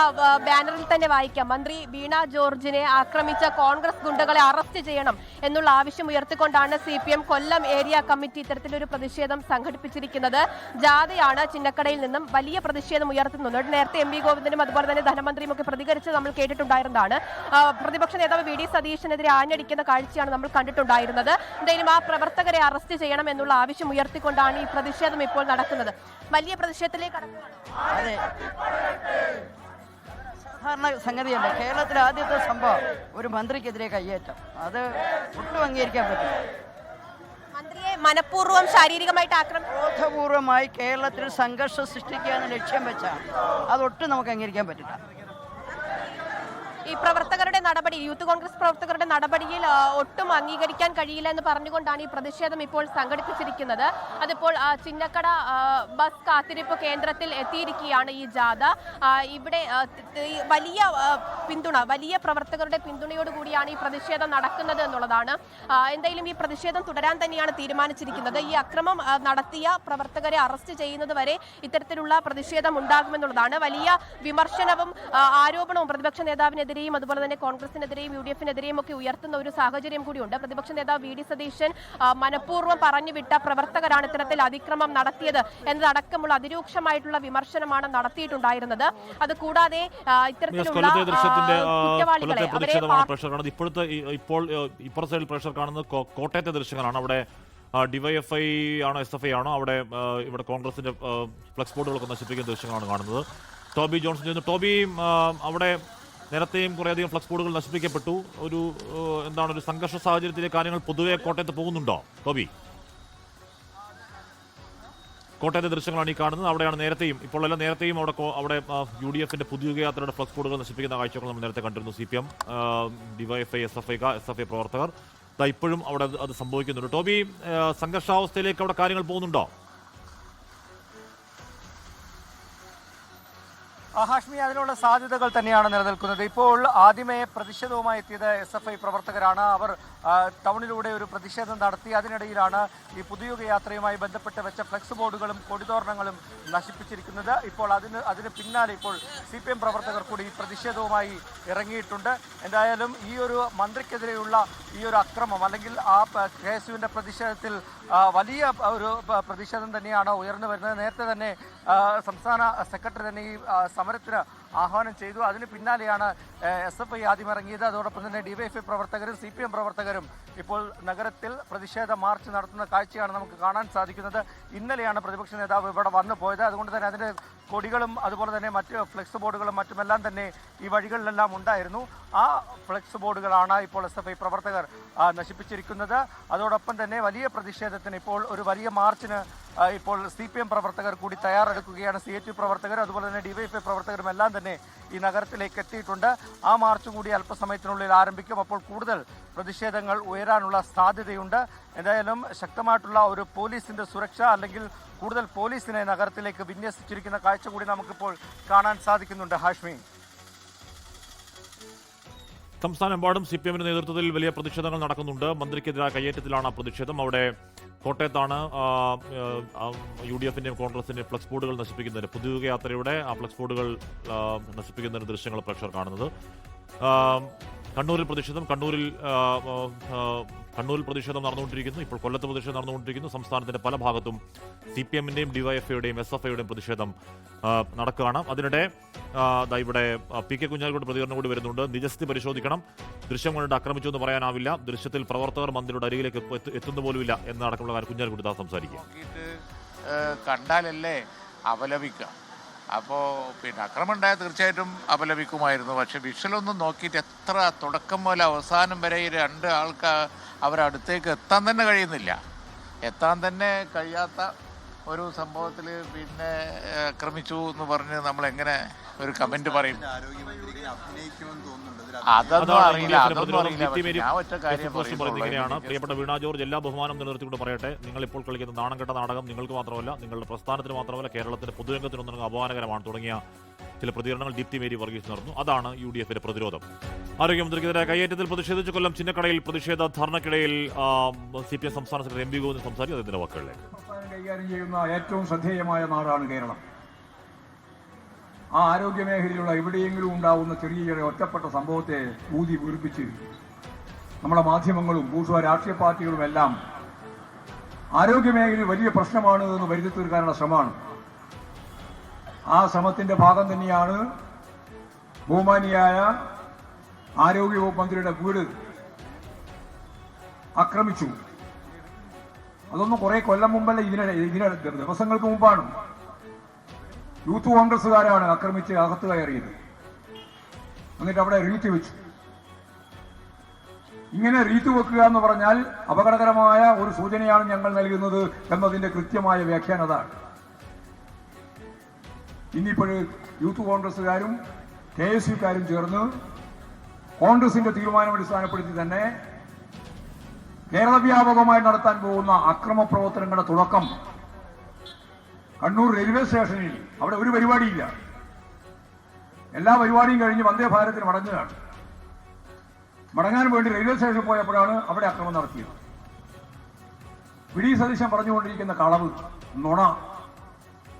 ബാനറിൽ തന്നെ വായിക്കാം. മന്ത്രി വീണ ജോർജിനെ ആക്രമിച്ച കോൺഗ്രസ് ഗുണ്ടകളെ അറസ്റ്റ് ചെയ്യണം എന്നുള്ള ആവശ്യം ഉയർത്തിക്കൊണ്ടാണ് CPM കൊല്ലം ഏരിയ കമ്മിറ്റി ഇത്തരത്തിലൊരു പ്രതിഷേധം സംഘടിപ്പിച്ചിരിക്കുന്നത്. ജാഥയാണ് ചിന്നക്കടയിൽ നിന്നും വലിയ പ്രതിഷേധം ഉയർത്തുന്നത്. നേരത്തെ MV ഗോവിന്ദനും അതുപോലെ തന്നെ ധനമന്ത്രിയും ഒക്കെ പ്രതികരിച്ച് നമ്മൾ കേട്ടിട്ടുണ്ടായിരുന്നതാണ്. പ്രതിപക്ഷ നേതാവ് VD സതീശനെതിരെ ആഞ്ഞടിക്കുന്ന കാഴ്ചയാണ് നമ്മൾ കണ്ടിട്ടുണ്ടായിരുന്നത്. എന്തായാലും ആ പ്രവർത്തകരെ അറസ്റ്റ് ചെയ്യണം എന്നുള്ള ആവശ്യം ഉയർത്തിക്കൊണ്ടാണ് ഈ പ്രതിഷേധം ഇപ്പോൾ നടക്കുന്നത്. വലിയ പ്രതിഷേധത്തിലേക്ക് അതെ, സാധാരണ സംഗതിയല്ല. കേരളത്തിലെ ആദ്യത്തെ സംഭവം ഒരു മന്ത്രിക്കെതിരെ കയ്യേറ്റം. അത് ഒട്ടും അംഗീകരിക്കാൻ പറ്റില്ല. മന്ത്രിയെ മനഃപൂർവ്വം ശാരീരികമായിട്ട് ബോധപൂർവമായി കേരളത്തിൽ സംഘർഷം സൃഷ്ടിക്കുക എന്ന ലക്ഷ്യം വെച്ചാണ്. അതൊട്ടും നമുക്ക് അംഗീകരിക്കാൻ പറ്റില്ല. ഈ പ്രവർത്തകരുടെ നടപടി, യൂത്ത് കോൺഗ്രസ് പ്രവർത്തകരുടെ നടപടിയിൽ ഒട്ടും അംഗീകരിക്കാൻ കഴിയില്ല എന്ന് പറഞ്ഞുകൊണ്ടാണ് ഈ പ്രതിഷേധം ഇപ്പോൾ സംഘടിപ്പിച്ചിരിക്കുന്നത്. അതിപ്പോൾ ചിന്നക്കട ബസ് കാത്തിരിപ്പ് കേന്ദ്രത്തിൽ എത്തിയിരിക്കുകയാണ് ഈ ജാഥ. ഇവിടെ വലിയ പിന്തുണ, വലിയ പ്രവർത്തകരുടെ പിന്തുണയോടുകൂടിയാണ് ഈ പ്രതിഷേധം നടക്കുന്നത് എന്നുള്ളതാണ്. എന്തായാലും ഈ പ്രതിഷേധം തുടരാൻ തന്നെയാണ് തീരുമാനിച്ചിരിക്കുന്നത്. ഈ അക്രമം നടത്തിയ പ്രവർത്തകരെ അറസ്റ്റ് ചെയ്യുന്നത് വരെ ഇത്തരത്തിലുള്ള പ്രതിഷേധം ഉണ്ടാകുമെന്നുള്ളതാണ്. വലിയ വിമർശനവും ആരോപണവും പ്രതിപക്ഷ നേതാവിനെതിരെയും അതുപോലെ തന്നെ കോൺഗ്രസിനെതിരെയും UDF-നെതിരെയും ഒക്കെ ഉയർത്തുന്ന ഒരു സാഹചര്യം കൂടിയുണ്ട്. പ്രതിപക്ഷ നേതാവ് VD സതീശൻ മനഃപൂർവ്വം പറഞ്ഞുവിട്ട പ്രവർത്തകരാണ് ഇത്തരത്തിൽ അതിക്രമം നടത്തിയത് എന്നതടക്കമുള്ള അതിരൂക്ഷമായിട്ടുള്ള വിമർശനമാണ് നടത്തിയിട്ടുണ്ടായിരുന്നത്. അത് കൂടാതെ ഇത്തരത്തിലുള്ള കുറ്റവാളികളെ ഇപ്പോൾ സൈഡിൽ പ്രഷർ കാണുന്നത് കോട്ടയത്തെ ദൃശ്യങ്ങളാണ്. അവിടെ DYFI ആണോ SFI ആണോ അവിടെ ഇവിടെ കോൺഗ്രസിന്റെ ഫ്ലക്സ് ബോർഡുകളൊക്കെ നശിപ്പിക്കുന്ന ദൃശ്യങ്ങളാണ് കാണുന്നത്. ടോബി ജോൺസൺ ചെയ്യുന്നു. ടോബി, അവിടെ നേരത്തെയും കുറേയധികം ഫ്ലക്സ് ബോർഡുകൾ നശിപ്പിക്കപ്പെട്ടു. ഒരു സംഘർഷ സാഹചര്യത്തിലെ കാര്യങ്ങൾ പൊതുവെ കോട്ടയത്ത് പോകുന്നുണ്ടോ ടോബി? കോട്ടയത്തെ ദൃശ്യങ്ങളാണ് ഈ കാണുന്നത്. അവിടെയാണ് നേരത്തെയും അവിടെ UDF-ന്റെ പുതിയ യാത്രയുടെ ഫ്ലക്സ് ബോർഡുകൾ നശിപ്പിക്കുന്ന കാഴ്ചകൾ നമ്മൾ നേരത്തെ കണ്ടിരുന്നു. CPM, DYFI, SFI പ്രവർത്തകർ ഇപ്പോഴും അവിടെ അത് സംഭവിക്കുന്നുണ്ട്. ടോബി, സംഘർഷാവസ്ഥയിലേക്ക് അവിടെ കാര്യങ്ങൾ പോകുന്നുണ്ടോ? ഹാഷ്മി, അതിനുള്ള സാധ്യതകൾ തന്നെയാണ് നിലനിൽക്കുന്നത്. ഇപ്പോൾ ആദ്യമേ പ്രതിഷേധവുമായി എത്തിയത് SFI പ്രവർത്തകരാണ്. അവർ ടൗണിലൂടെ ഒരു പ്രതിഷേധം നടത്തി. അതിനിടയിലാണ് ഈ പുതുയുഗ യാത്രയുമായി ബന്ധപ്പെട്ട് വെച്ച ഫ്ലെക്സ് ബോർഡുകളും കൊടിതോരണങ്ങളും നശിപ്പിച്ചിരിക്കുന്നത്. ഇപ്പോൾ അതിന് പിന്നാലെ ഇപ്പോൾ CPM പ്രവർത്തകർ കൂടി ഈ പ്രതിഷേധവുമായി ഇറങ്ങിയിട്ടുണ്ട്. എന്തായാലും ഈ ഒരു മന്ത്രിക്കെതിരെയുള്ള ഈ ഒരു അക്രമം അല്ലെങ്കിൽ ആ KSUവിൻ്റെ പ്രതിഷേധത്തിൽ വലിയ ഒരു പ്രതിഷേധം തന്നെയാണ് ഉയർന്നു വരുന്നത്. നേരത്തെ തന്നെ സംസ്ഥാന സെക്രട്ടറി തന്നെ ഈ സമരത്തിന് ആഹ്വാനം ചെയ്തു. അതിന് പിന്നാലെയാണ് SFI ആദ്യം ഇറങ്ങിയത്. അതോടൊപ്പം തന്നെ DYFI പ്രവർത്തകരും CPM പ്രവർത്തകരും ഇപ്പോൾ നഗരത്തിൽ പ്രതിഷേധ മാർച്ച് നടത്തുന്ന കാഴ്ചയാണ് നമുക്ക് കാണാൻ സാധിക്കുന്നത്. ഇന്നലെയാണ് പ്രതിപക്ഷ നേതാവ് ഇവിടെ വന്നു പോയത്. അതുകൊണ്ട് തന്നെ അതിൻ്റെ കൊടികളും അതുപോലെ തന്നെ മറ്റ് ഫ്ലെക്സ് ബോർഡുകളും മറ്റുമെല്ലാം തന്നെ ഈ വഴികളിലെല്ലാം ഉണ്ടായിരുന്നു. ആ ഫ്ലെക്സ് ബോർഡുകളാണ് ഇപ്പോൾ SFI പ്രവർത്തകർ നശിപ്പിച്ചിരിക്കുന്നത്. അതോടൊപ്പം തന്നെ വലിയ പ്രതിഷേധത്തിന് ഇപ്പോൾ ഒരു വലിയ മാർച്ചിന് ഇപ്പോൾ CPM പ്രവർത്തകർ കൂടി തയ്യാറെടുക്കുകയാണ്. CHP പ്രവർത്തകർ അതുപോലെ തന്നെ DYFI പ്രവർത്തകരും എല്ലാം തന്നെ ഈ നഗരത്തിലേക്ക് എത്തിയിട്ടുണ്ട്. ആ മാർച്ച് കൂടി അല്പസമയത്തിനുള്ളിൽ ആരംഭിക്കും. അപ്പോൾ കൂടുതൽ പ്രതിഷേധങ്ങൾ ഉയരാനുള്ള സാധ്യതയുണ്ട്. എന്തായാലും ശക്തമായിട്ടുള്ള ഒരു പോലീസിന്റെ സുരക്ഷ അല്ലെങ്കിൽ കൂടുതൽ പോലീസിനെ നഗരത്തിലേക്ക് വിന്യസിച്ചിരിക്കുന്ന കാഴ്ച കൂടി നമുക്കിപ്പോൾ കാണാൻ സാധിക്കുന്നുണ്ട്. ഹാഷ്മി, സംസ്ഥാനമെമ്പാടും CPM-ന്റെ നേതൃത്വത്തിൽ വലിയ പ്രതിഷേധങ്ങൾ നടക്കുന്നുണ്ട്. മന്ത്രിക്കെതിരായ കയ്യേറ്റത്തിലാണ് പ്രതിഷേധം. അവിടെ കോട്ടയത്താണ് UDF-ന്റെയും കോൺഗ്രസിന്റെയും ഫ്ലക്സ് ബോർഡുകൾ നശിപ്പിക്കുന്നതിന് പുതുയുഗ യാത്രയുടെ ആ ഫ്ലക്സ് ബോർഡുകൾ നശിപ്പിക്കുന്നതിന് ദൃശ്യങ്ങൾ പ്രേക്ഷകർ കാണുന്നത്. കണ്ണൂരിൽ പ്രതിഷേധം പ്രതിഷേധം നടന്നുകൊണ്ടിരിക്കുന്നു. ഇപ്പോൾ കൊല്ലത്ത് പ്രതിഷേധം നടന്നുകൊണ്ടിരിക്കുന്നു. സംസ്ഥാനത്തിന്റെ പല ഭാഗത്തും CPM-ന്റെയും DYFI-യുടെയും SFI-യുടെയും പ്രതിഷേധം നടക്കുകയാണ്. അതിനിടെ ഇവിടെ PK കുഞ്ഞാലിക്കുട്ടി പ്രതികരണം കൂടി വരുന്നുണ്ട്. നിജസ്ഥിതി പരിശോധിക്കണം, ദൃശ്യം കണ്ടിട്ട് ആക്രമിച്ചു എന്ന് പറയാനാവില്ല, ദൃശ്യത്തിൽ പ്രവർത്തകർ മന്ത്രിയുടെ അരികിലേക്ക് എത്തുന്ന പോലുമില്ല എന്നടക്കമുള്ള കാര്യം കുഞ്ഞാലിക്കുട്ടി ദാസ് സംസാരിക്കുക. കണ്ടാലല്ലേ അപലപിക്കുക. അപ്പോൾ അക്രമം ഉണ്ടായാൽ തീർച്ചയായിട്ടും അപലപിക്കുമായിരുന്നു. പക്ഷെ വിഷ്വലൊന്നും നോക്കിയിട്ട് എത്ര തുടക്കം മുതൽ അവസാനം വരെ ഈ രണ്ട് ആൾക്ക് അവരടുത്തേക്ക് എത്താൻ തന്നെ കഴിയുന്നില്ല. എത്താൻ തന്നെ കഴിയാത്ത ഒരു സംഭവത്തിൽ ആക്രമിച്ചു എന്ന് പറഞ്ഞ് നമ്മളെങ്ങനെ ഒരു കമന്റ് പറയും. അതൊന്നും അറിയില്ല. ഞാൻ ഒറ്റ കാര്യം പറയുകയാണ്. പ്രിയപ്പെട്ട വീണ ജോർജ്, എല്ലാ ബഹുമാനം നിലനിർത്തിക്കൊണ്ട് പറയട്ടെ, നിങ്ങൾ ഇപ്പോൾ കളിക്കുന്ന നാണം കെട്ട നാടകം നിങ്ങൾക്ക് മാത്രമല്ല, നിങ്ങളുടെ പ്രസ്ഥാനത്തിന് മാത്രമല്ല, കേരളത്തിന്റെ പൊതുരംഗത്തിനൊന്നും അപമാനകരമാണ് തുടങ്ങിയ ചില പ്രതികരണങ്ങൾ ദീപ്തി മേരി വർഗീസ് നടന്നു. അതാണ് UDF പ്രതിരോധം. ആരോഗ്യമന്ത്രിക്കെതിരെ കയ്യേറ്റത്തിൽ പ്രതിഷേധിച്ച് കൊല്ലം ചിന്നക്കടയിൽ പ്രതിഷേധ ധർണയ്ക്കിടയിൽ CPM സംസ്ഥാന സെക്രട്ടറി MV ഗോവിന്ദൻ സംസാരിക്കും. അദ്ദേഹത്തിന്റെ വാക്കുകളിലേക്ക്. കൈകാര്യം ചെയ്യുന്ന ഏറ്റവും ശ്രദ്ധേയമായ നാടാണ് കേരളം. ആ ആരോഗ്യ മേഖലയിലുള്ള എവിടെയെങ്കിലും ഉണ്ടാവുന്ന ചെറിയ ഒറ്റപ്പെട്ട സംഭവത്തെ ഊതി വീർപ്പിച്ച് നമ്മുടെ മാധ്യമങ്ങളും ബൂർഷ്വാ രാഷ്ട്രീയ പാർട്ടികളും എല്ലാം ആരോഗ്യ മേഖലയിൽ വലിയ പ്രശ്നമാണ് എന്ന് വരുത്തി തീർക്കാനുള്ള ശ്രമമാണ്. ആ ശ്രമത്തിന്റെ ഭാഗം തന്നെയാണ് ബഹുമാനിയായ ആരോഗ്യവകുപ്പ് മന്ത്രിയുടെ വീട് ആക്രമിച്ചു. അതൊന്നും കുറെ കൊല്ലം മുമ്പല്ല, ഇതിന് ദിവസങ്ങൾക്ക് മുമ്പാണ്. യൂത്ത് കോൺഗ്രസ്സുകാരാണ് ആക്രമിച്ച് അകത്ത് കയറിയത്. എന്നിട്ട് അവിടെ റീത്ത് വെച്ചു. ഇങ്ങനെ റീത്ത് വെക്കുക എന്ന് പറഞ്ഞാൽ അപകടകരമായ ഒരു സൂചനയാണ് ഞങ്ങൾ നൽകുന്നത് എന്നതിന്റെ കൃത്യമായ വ്യാഖ്യാനം അതാണ്. ഇന്നിപ്പോഴ് യൂത്ത് കോൺഗ്രസ്സുകാരും KSUക്കാരും ചേർന്ന് കോൺഗ്രസിന്റെ തീരുമാനം അടിസ്ഥാനപ്പെടുത്തി തന്നെ കേരള വ്യാപകമായി നടത്താൻ പോകുന്ന അക്രമ പ്രവർത്തനങ്ങളുടെ തുടക്കം കണ്ണൂർ റെയിൽവേ സ്റ്റേഷനിൽ, അവിടെ ഒരു പരിപാടിയില്ല, എല്ലാ പരിപാടിയും കഴിഞ്ഞ് വന്ദേ ഭാരതത്തിന് മടങ്ങുകയാണ്. മടങ്ങാൻ വേണ്ടി റെയിൽവേ സ്റ്റേഷനിൽ പോയപ്പോഴാണ് അവിടെ അക്രമം നടത്തിയത്. വി ഡി സതീശൻ പറഞ്ഞുകൊണ്ടിരിക്കുന്ന കളവ്, നുണ,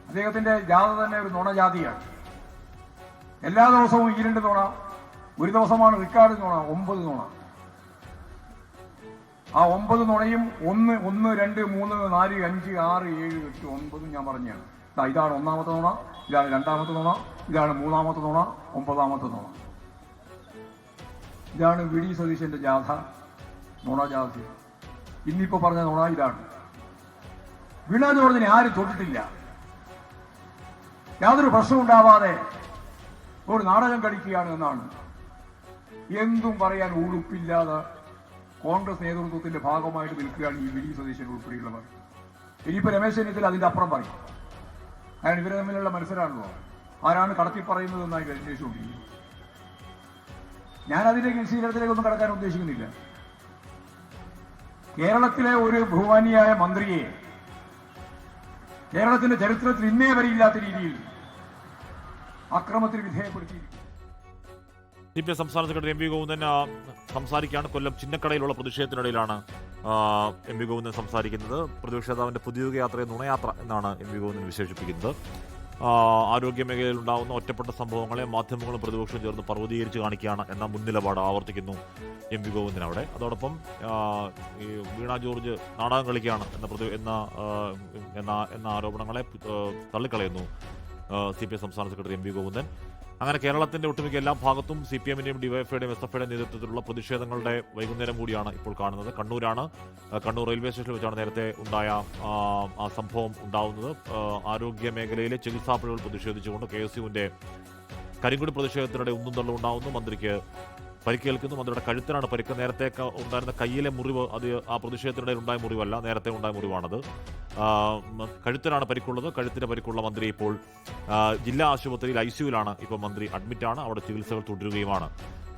അദ്ദേഹത്തിന്റെ ജാഥ തന്നെ ഒരു നുണജാതിയാണ്. എല്ലാ ദിവസവും ഈ 2 നുണ, ഒരു ദിവസമാണ് റിക്കാർഡ് നുണ, 9 നുണ. ആ 9 നുണയും 1, 1, 2, 3, 4, 5, 6, 7, 8, 9 ഞാൻ പറഞ്ഞാണ്. ഇതാണ് 1ാമത്തെ നുണ, ഇതാണ് 2ാമത്തെ നുണ, ഇതാണ് 3ാമത്തെ നുണ, 9ാമത്തെ നുണ. ഇതാണ് വി ഡി സതീശന്റെ ജാഥ, നുണജാഥ. ഇന്നിപ്പോ പറഞ്ഞ നുണ ഇതാണ്. വീണ ജോർജിനെ ആരും തൊട്ടിട്ടില്ല. യാതൊരു പ്രശ്നവും ഉണ്ടാവാതെ ഒരു നാടകം കളിക്കുകയാണ് എന്നാണ്. എന്തും പറയാൻ ഉളുപ്പില്ലാതെ കോൺഗ്രസ് നേതൃത്വത്തിന്റെ ഭാഗമായിട്ട് നിൽക്കുകയാണ് ഈ വി ഡി സതീശൻ ഉൾപ്പെടെയുള്ളവർ. ഇനിയിപ്പോൾ രമേശ് ചെന്നിത്തല അതിന്റെ അപ്പുറം പറയും. കാരണം ഇവരെ തമ്മിലുള്ള മത്സരമാണല്ലോ, ആരാണ് കടത്തി പറയുന്നതെന്നായി അന്വേഷിച്ചുകൊണ്ടിരിക്കുന്നത്. ഞാൻ അതിലേക്ക് വിശദീകരണത്തിലേക്കൊന്നും കടക്കാൻ ഉദ്ദേശിക്കുന്നില്ല. കേരളത്തിലെ ഒരു ബഹുമാനിയായ മന്ത്രിയെ കേരളത്തിന്റെ ചരിത്രത്തിൽ ഇന്നേ വരെ ഇല്ലാത്ത രീതിയിൽ അക്രമത്തിന് വിധേയപ്പെടുത്തിയിരിക്കുന്നു. CPM സംസ്ഥാന സെക്രട്ടറി MV ഗോവിന്ദൻ സംസാരിക്കുകയാണ്. കൊല്ലം ചിന്നക്കടയിലുള്ള പ്രതിഷേധത്തിനിടയിലാണ് MV ഗോവിന്ദൻ സംസാരിക്കുന്നത്. പ്രതിപക്ഷ നേതാവിന്റെ പുതിയ യാത്രയെ നുണയാത്ര എന്നാണ് MV ഗോവിന്ദൻ വിശേഷിപ്പിക്കുന്നത്. ആരോഗ്യ മേഖലയിൽ ഉണ്ടാകുന്ന ഒറ്റപ്പെട്ട സംഭവങ്ങളെ മാധ്യമങ്ങളും പ്രതിപക്ഷവും ചേർന്ന് പർവ്വതീകരിച്ച് കാണിക്കുകയാണ് എന്ന മുൻനിലപാട് ആവർത്തിക്കുന്നു MV ഗോവിന്ദൻ അവിടെ. അതോടൊപ്പം ഈ വീണ ജോർജ് നാടകം കളിക്കുകയാണ് എന്ന ആരോപണങ്ങളെ തള്ളിക്കളയുന്നു CPM സംസ്ഥാന സെക്രട്ടറി MV ഗോവിന്ദൻ. അങ്ങനെ കേരളത്തിന്റെ ഒട്ടുമിക്ക എല്ലാ ഭാഗത്തും CPM-ന്റെയും DYFI-യുടെയും SFI-യുടെയും നേതൃത്വത്തിലുള്ള പ്രതിഷേധങ്ങളുടെ വൈകുന്നേരം കൂടിയാണ് ഇപ്പോൾ കാണുന്നത്. കണ്ണൂരാണ്. കണ്ണൂർ റെയിൽവേ സ്റ്റേഷനിൽ വെച്ചാണ് നേരത്തെ ഉണ്ടായ ആ സംഭവം ഉണ്ടാവുന്നത്. ആരോഗ്യ മേഖലയിലെ ചികിത്സാ പിഴവുകൾ പ്രതിഷേധിച്ചുകൊണ്ട് KSUവിന്റെ കരിങ്കൊടി പ്രതിഷേധത്തിനിടെ ഉന്തും തള്ളും ഉണ്ടാവുന്നു. മന്ത്രിക്ക് പരിക്കേൽക്കുന്നു. മന്ത്രിയുടെ കഴുത്തിനാണ് പരിക്ക്. നേരത്തെ ഉണ്ടായിരുന്ന കയ്യിലെ മുറിവ് അത് ആ പ്രതിഷേധത്തിനിടെ ഉണ്ടായ മുറിവല്ല, നേരത്തെ ഉണ്ടായ മുറിവാണത്. കഴുത്തിനാണ് പരിക്കുള്ളത്. കഴുത്തിന് പരിക്കുള്ള മന്ത്രി ഇപ്പോൾ ജില്ലാ ആശുപത്രിയിൽ ICUവിലാണ്. ഇപ്പോൾ മന്ത്രി അഡ്മിറ്റാണ്. അവിടെ ചികിത്സകൾ തുടരുകയുമാണ്.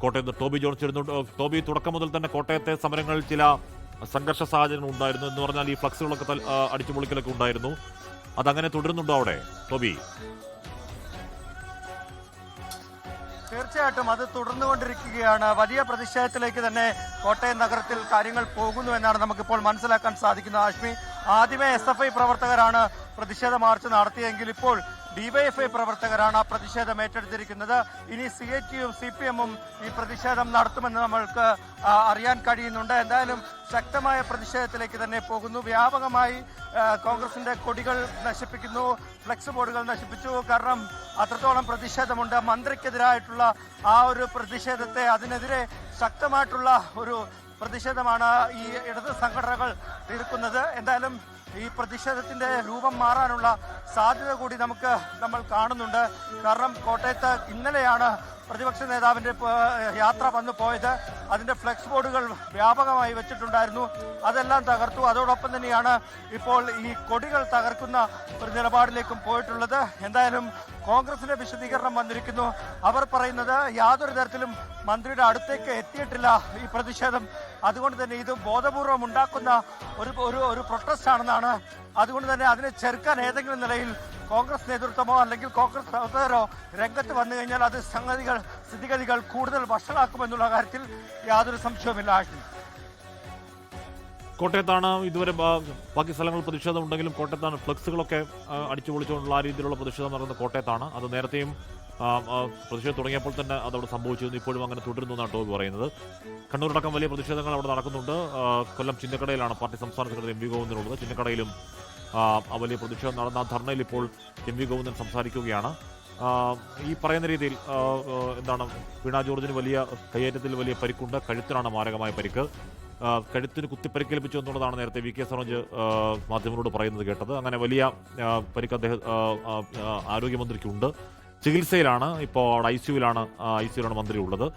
കോട്ടയത്ത് ടോബി ജോൺ ചേരുന്നു. ടോബി, തുടക്കം മുതൽ തന്നെ കോട്ടയത്തെ സമരങ്ങളിൽ ചില സംഘർഷ സാഹചര്യങ്ങൾ ഉണ്ടായിരുന്നു. എന്ന് പറഞ്ഞാൽ ഈ ഫ്ലക്സുകളൊക്കെ അടിച്ചുപൊളിക്കലൊക്കെ ഉണ്ടായിരുന്നു. അതങ്ങനെ തുടരുന്നുണ്ടോ അവിടെ ടോബി? തീർച്ചയായിട്ടും അത് തുടർന്നുകൊണ്ടിരിക്കുകയാണ്. വലിയ പ്രതിഷേധത്തിലേക്ക് തന്നെ കോട്ടയം നഗരത്തിൽ കാര്യങ്ങൾ പോകുന്നു എന്നാണ് നമുക്കിപ്പോൾ മനസ്സിലാക്കാൻ സാധിക്കുന്നത്. ആഷ്മി, ആദ്യമേ SFI പ്രവർത്തകരാണ് പ്രതിഷേധ മാർച്ച് നടത്തിയെങ്കിൽ ഇപ്പോൾ DYFI പ്രവർത്തകരാണ് ആ പ്രതിഷേധം ഏറ്റെടുത്തിരിക്കുന്നത്. ഇനി CHU-യും CPM-ഉം ഈ പ്രതിഷേധം നടത്തുമെന്ന് നമ്മൾക്ക് അറിയാൻ കഴിയുന്നുണ്ട്. എന്തായാലും ശക്തമായ പ്രതിഷേധത്തിലേക്ക് തന്നെ പോകുന്നു. വ്യാപകമായി കോൺഗ്രസിന്റെ കൊടികൾ നശിപ്പിക്കുന്നു, ഫ്ലെക്സ് ബോർഡുകൾ നശിപ്പിച്ചു. കാരണം അത്രത്തോളം പ്രതിഷേധമുണ്ട്. മന്ത്രിക്കെതിരായിട്ടുള്ള ആ ഒരു പ്രതിഷേധത്തെ, അതിനെതിരെ ശക്തമായിട്ടുള്ള ഒരു പ്രതിഷേധമാണ് ഈ ഇടത് സംഘടനകൾ തീർക്കുന്നത്. എന്തായാലും ഈ പ്രതിഷേധത്തിന്റെ രൂപം മാറാനുള്ള സാധ്യത കൂടി നമ്മൾ കാണുന്നുണ്ട്. കാരണം കോട്ടയത്ത് ഇന്നലെയാണ് പ്രതിപക്ഷ നേതാവിൻ്റെ യാത്ര വന്നു പോയത്. അതിൻ്റെ ഫ്ലെക്സ് ബോർഡുകൾ വ്യാപകമായി വെച്ചിട്ടുണ്ടായിരുന്നു, അതെല്ലാം തകർത്തു. അതോടൊപ്പം തന്നെയാണ് ഇപ്പോൾ ഈ കൊടികൾ തകർക്കുന്ന ഒരു നിലപാടിലേക്കും പോയിട്ടുള്ളത്. എന്തായാലും കോൺഗ്രസിന്റെ വിശദീകരണം വന്നിരിക്കുന്നു. അവർ പറയുന്നത് യാതൊരു തരത്തിലും മന്ത്രിയുടെ അടുത്തേക്ക് എത്തിയിട്ടില്ല ഈ പ്രതിഷേധം. അതുകൊണ്ട് തന്നെ ഇത് ബോധപൂർവം ഉണ്ടാക്കുന്ന ഒരു പ്രൊട്ടസ്റ്റ് ആണെന്നാണ്. അതുകൊണ്ട് തന്നെ അതിനെ ചെറുക്കാൻ ഏതെങ്കിലും നിലയിൽ കോൺഗ്രസ് നേതൃത്വമോ അല്ലെങ്കിൽ കോൺഗ്രസ് പ്രവർത്തകരോ രംഗത്ത് വന്നു കഴിഞ്ഞാൽ അത് സ്ഥിതിഗതികൾ കൂടുതൽ വഷളാക്കുമെന്നുള്ള കാര്യത്തിൽ യാതൊരു സംശയവുമില്ല. കോട്ടയത്താണ് ഇതുവരെ ബാക്കി സ്ഥലങ്ങളിൽ പ്രതിഷേധം ഉണ്ടെങ്കിലും കോട്ടയത്താണ് ഫ്ലക്സുകളൊക്കെ അടിച്ചു പൊളിച്ചുകൊണ്ടുള്ള ആ രീതിയിലുള്ള പ്രതിഷേധം നടക്കുന്നത് കോട്ടയത്താണ്. അത് നേരത്തെയും പ്രതിഷേധം തുടങ്ങിയപ്പോൾ തന്നെ അതവിടെ സംഭവിച്ചിരുന്നു, ഇപ്പോഴും അങ്ങനെ തുടരുന്നു എന്നാണ് ടോബി പറയുന്നത്. കണ്ണൂരടക്കം വലിയ പ്രതിഷേധങ്ങൾ അവിടെ നടക്കുന്നുണ്ട്. കൊല്ലം ചിന്നക്കടയിലാണ് പാർട്ടി സംസ്ഥാന സെക്രട്ടറി എം.വി. ഗോവിന്ദനുള്ളത്. ചിന്നക്കടയിലും വലിയ പ്രതിഷേധം നടന്ന ധർണയിൽ ഇപ്പോൾ എം.വി. ഗോവിന്ദൻ സംസാരിക്കുകയാണ്. ഈ പറയുന്ന രീതിയിൽ എന്താണ്, വീണ ജോർജിന് വലിയ കയ്യേറ്റത്തിൽ വലിയ പരിക്കുണ്ട്, കഴുത്തിനാണ് മാരകമായ പരിക്ക്. കഴുത്തിന് കുത്തിപ്പരിക്കേൽപ്പിച്ചു എന്നുള്ളതാണ് നേരത്തെ വി കെ സനോജ് മാധ്യമങ്ങളോട് പറയുന്നത് കേട്ടത്. അങ്ങനെ വലിയ പരിക്ക് അദ്ദേഹം ആരോഗ്യമന്ത്രിക്കുണ്ട്. ചികിത്സയിലാണ്, ഇപ്പോൾ ഐസിയുവിലാണ് മന്ത്രി ഉള്ളത്.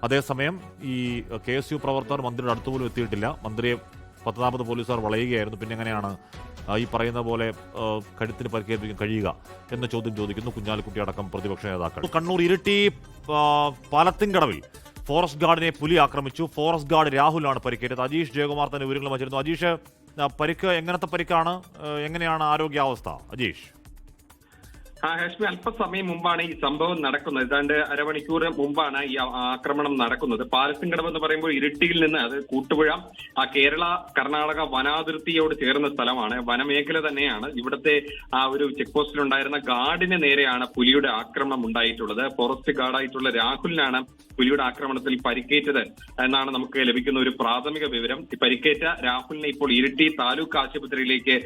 അതേസമയം ഈ KSU പ്രവർത്തകർ മന്ത്രിയുടെ അടുത്ത് പോലും എത്തിയിട്ടില്ല. മന്ത്രിയെ 19 പോലീസുകാർ വളയുകയായിരുന്നു. പിന്നെ എങ്ങനെയാണ് ഈ പറയുന്ന പോലെ കഴുത്തിന് പരിക്കേൽപ്പിക്കാൻ കഴിയുക എന്ന ചോദ്യം ചോദിക്കുന്നു കുഞ്ഞാലിക്കുട്ടി അടക്കം പ്രതിപക്ഷ നേതാക്കൾ. കണ്ണൂർ ഇരിട്ടി പാലത്തിൻകടവിൽ ഫോറസ്റ്റ് ഗാർഡിനെ പുലി ആക്രമിച്ചു. ഫോറസ്റ്റ് ഗാർഡ് രാഹുലാണ് പരിക്കേറ്റത്. അജീഷ് ജയകുമാർ തന്നെ വിവരങ്ങൾ വച്ചിരുന്നു. അജീഷ്, പരിക്ക് എങ്ങനത്തെ പരിക്കാണ്, എങ്ങനെയാണ് ആരോഗ്യാവസ്ഥ? അജീഷ്. ഹാഷ്മി, അല്പസമയം മുമ്പാണ് ഈ സംഭവം നടക്കുന്നത്. ഏതാണ്ട് അരമണിക്കൂർ മുമ്പാണ് ഈ ആക്രമണം നടക്കുന്നത്. പാലത്തിൻകടവ് എന്ന് പറയുമ്പോൾ ഇരിട്ടിയിൽ നിന്ന്, അത് കൂട്ടുപുഴ കേരള കർണാടക വനാതിർത്തിയോട് ചേർന്ന സ്ഥലമാണ്, വനമേഖല തന്നെയാണ്. ഇവിടുത്തെ ഒരു ചെക്ക് പോസ്റ്റിലുണ്ടായിരുന്ന ഗാർഡിന് നേരെയാണ് പുലിയുടെ ആക്രമണം ഉണ്ടായിട്ടുള്ളത്. ഫോറസ്റ്റ് ഗാർഡായിട്ടുള്ള രാഹുലിനാണ് പുലിയുടെ ആക്രമണത്തിൽ പരിക്കേറ്റത് എന്നാണ് നമുക്ക് ലഭിക്കുന്ന ഒരു പ്രാഥമിക വിവരം. ഈ പരിക്കേറ്റ രാഹുലിനെ ഇപ്പോൾ ഇരിട്ടി താലൂക്ക് ആശുപത്രിയിലേക്ക്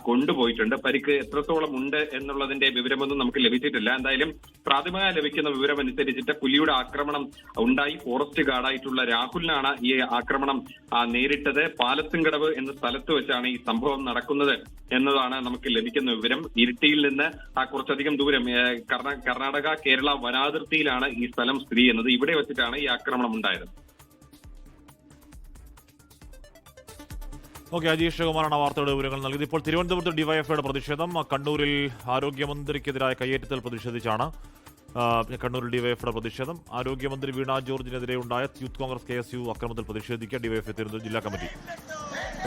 കൊണ്ടുപോയിട്ടുണ്ട്. പരിക്ക് എത്രത്തോളം ഉണ്ട് എന്നുള്ളതിന്റെ വിവരമൊന്നും നമുക്ക് ലഭിച്ചിട്ടില്ല. എന്തായാലും പ്രാഥമികമായി ലഭിക്കുന്ന വിവരം അനുസരിച്ചിട്ട് പുലിയുടെ ആക്രമണം ഉണ്ടായി. ഫോറസ്റ്റ് ഗാർഡായിട്ടുള്ള രാഹുലിനാണ് ഈ ആക്രമണം നേരിട്ടത്. പാലത്തിൻകടവ് എന്ന സ്ഥലത്ത് വെച്ചാണ് ഈ സംഭവം നടക്കുന്നത് എന്നതാണ് നമുക്ക് ലഭിക്കുന്ന വിവരം. ഇരിട്ടിയിൽ നിന്ന് കുറച്ചധികം ദൂരം കർണാടക കേരള വനാതിർത്തിയിലാണ് ഈ സ്ഥലം സ്ഥിതി ചെയ്യുന്നത്. ഇവിടെ വെച്ചിട്ടാണ് ഈ ആക്രമണം ഉണ്ടായത്. ഓക്കെ, അജീഷ് ജയകുമാറാണ് വാർത്തയുടെ വിവരങ്ങൾ നൽകിയത്. ഇപ്പോൾ തിരുവനന്തപുരത്ത് ഡിവൈഎഫ്ഐയുടെ പ്രതിഷേധം. കണ്ണൂരിൽ ആരോഗ്യമന്ത്രിക്കെതിരായ കയ്യേറ്റത്തിൽ പ്രതിഷേധിച്ചാണ് കണ്ണൂരിൽ ഡിവൈഎഫ്ഐയുടെ പ്രതിഷേധം. ആരോഗ്യമന്ത്രി വീണ ജോർജിനെതിരെ ഉണ്ടായ യൂത്ത് കോൺഗ്രസ് KSU അക്രമത്തിൽ പ്രതിഷേധിക്കുക ഡിവൈഎഫ്ഐ തിരുവനന്തപുരം ജില്ലാ കമ്മിറ്റി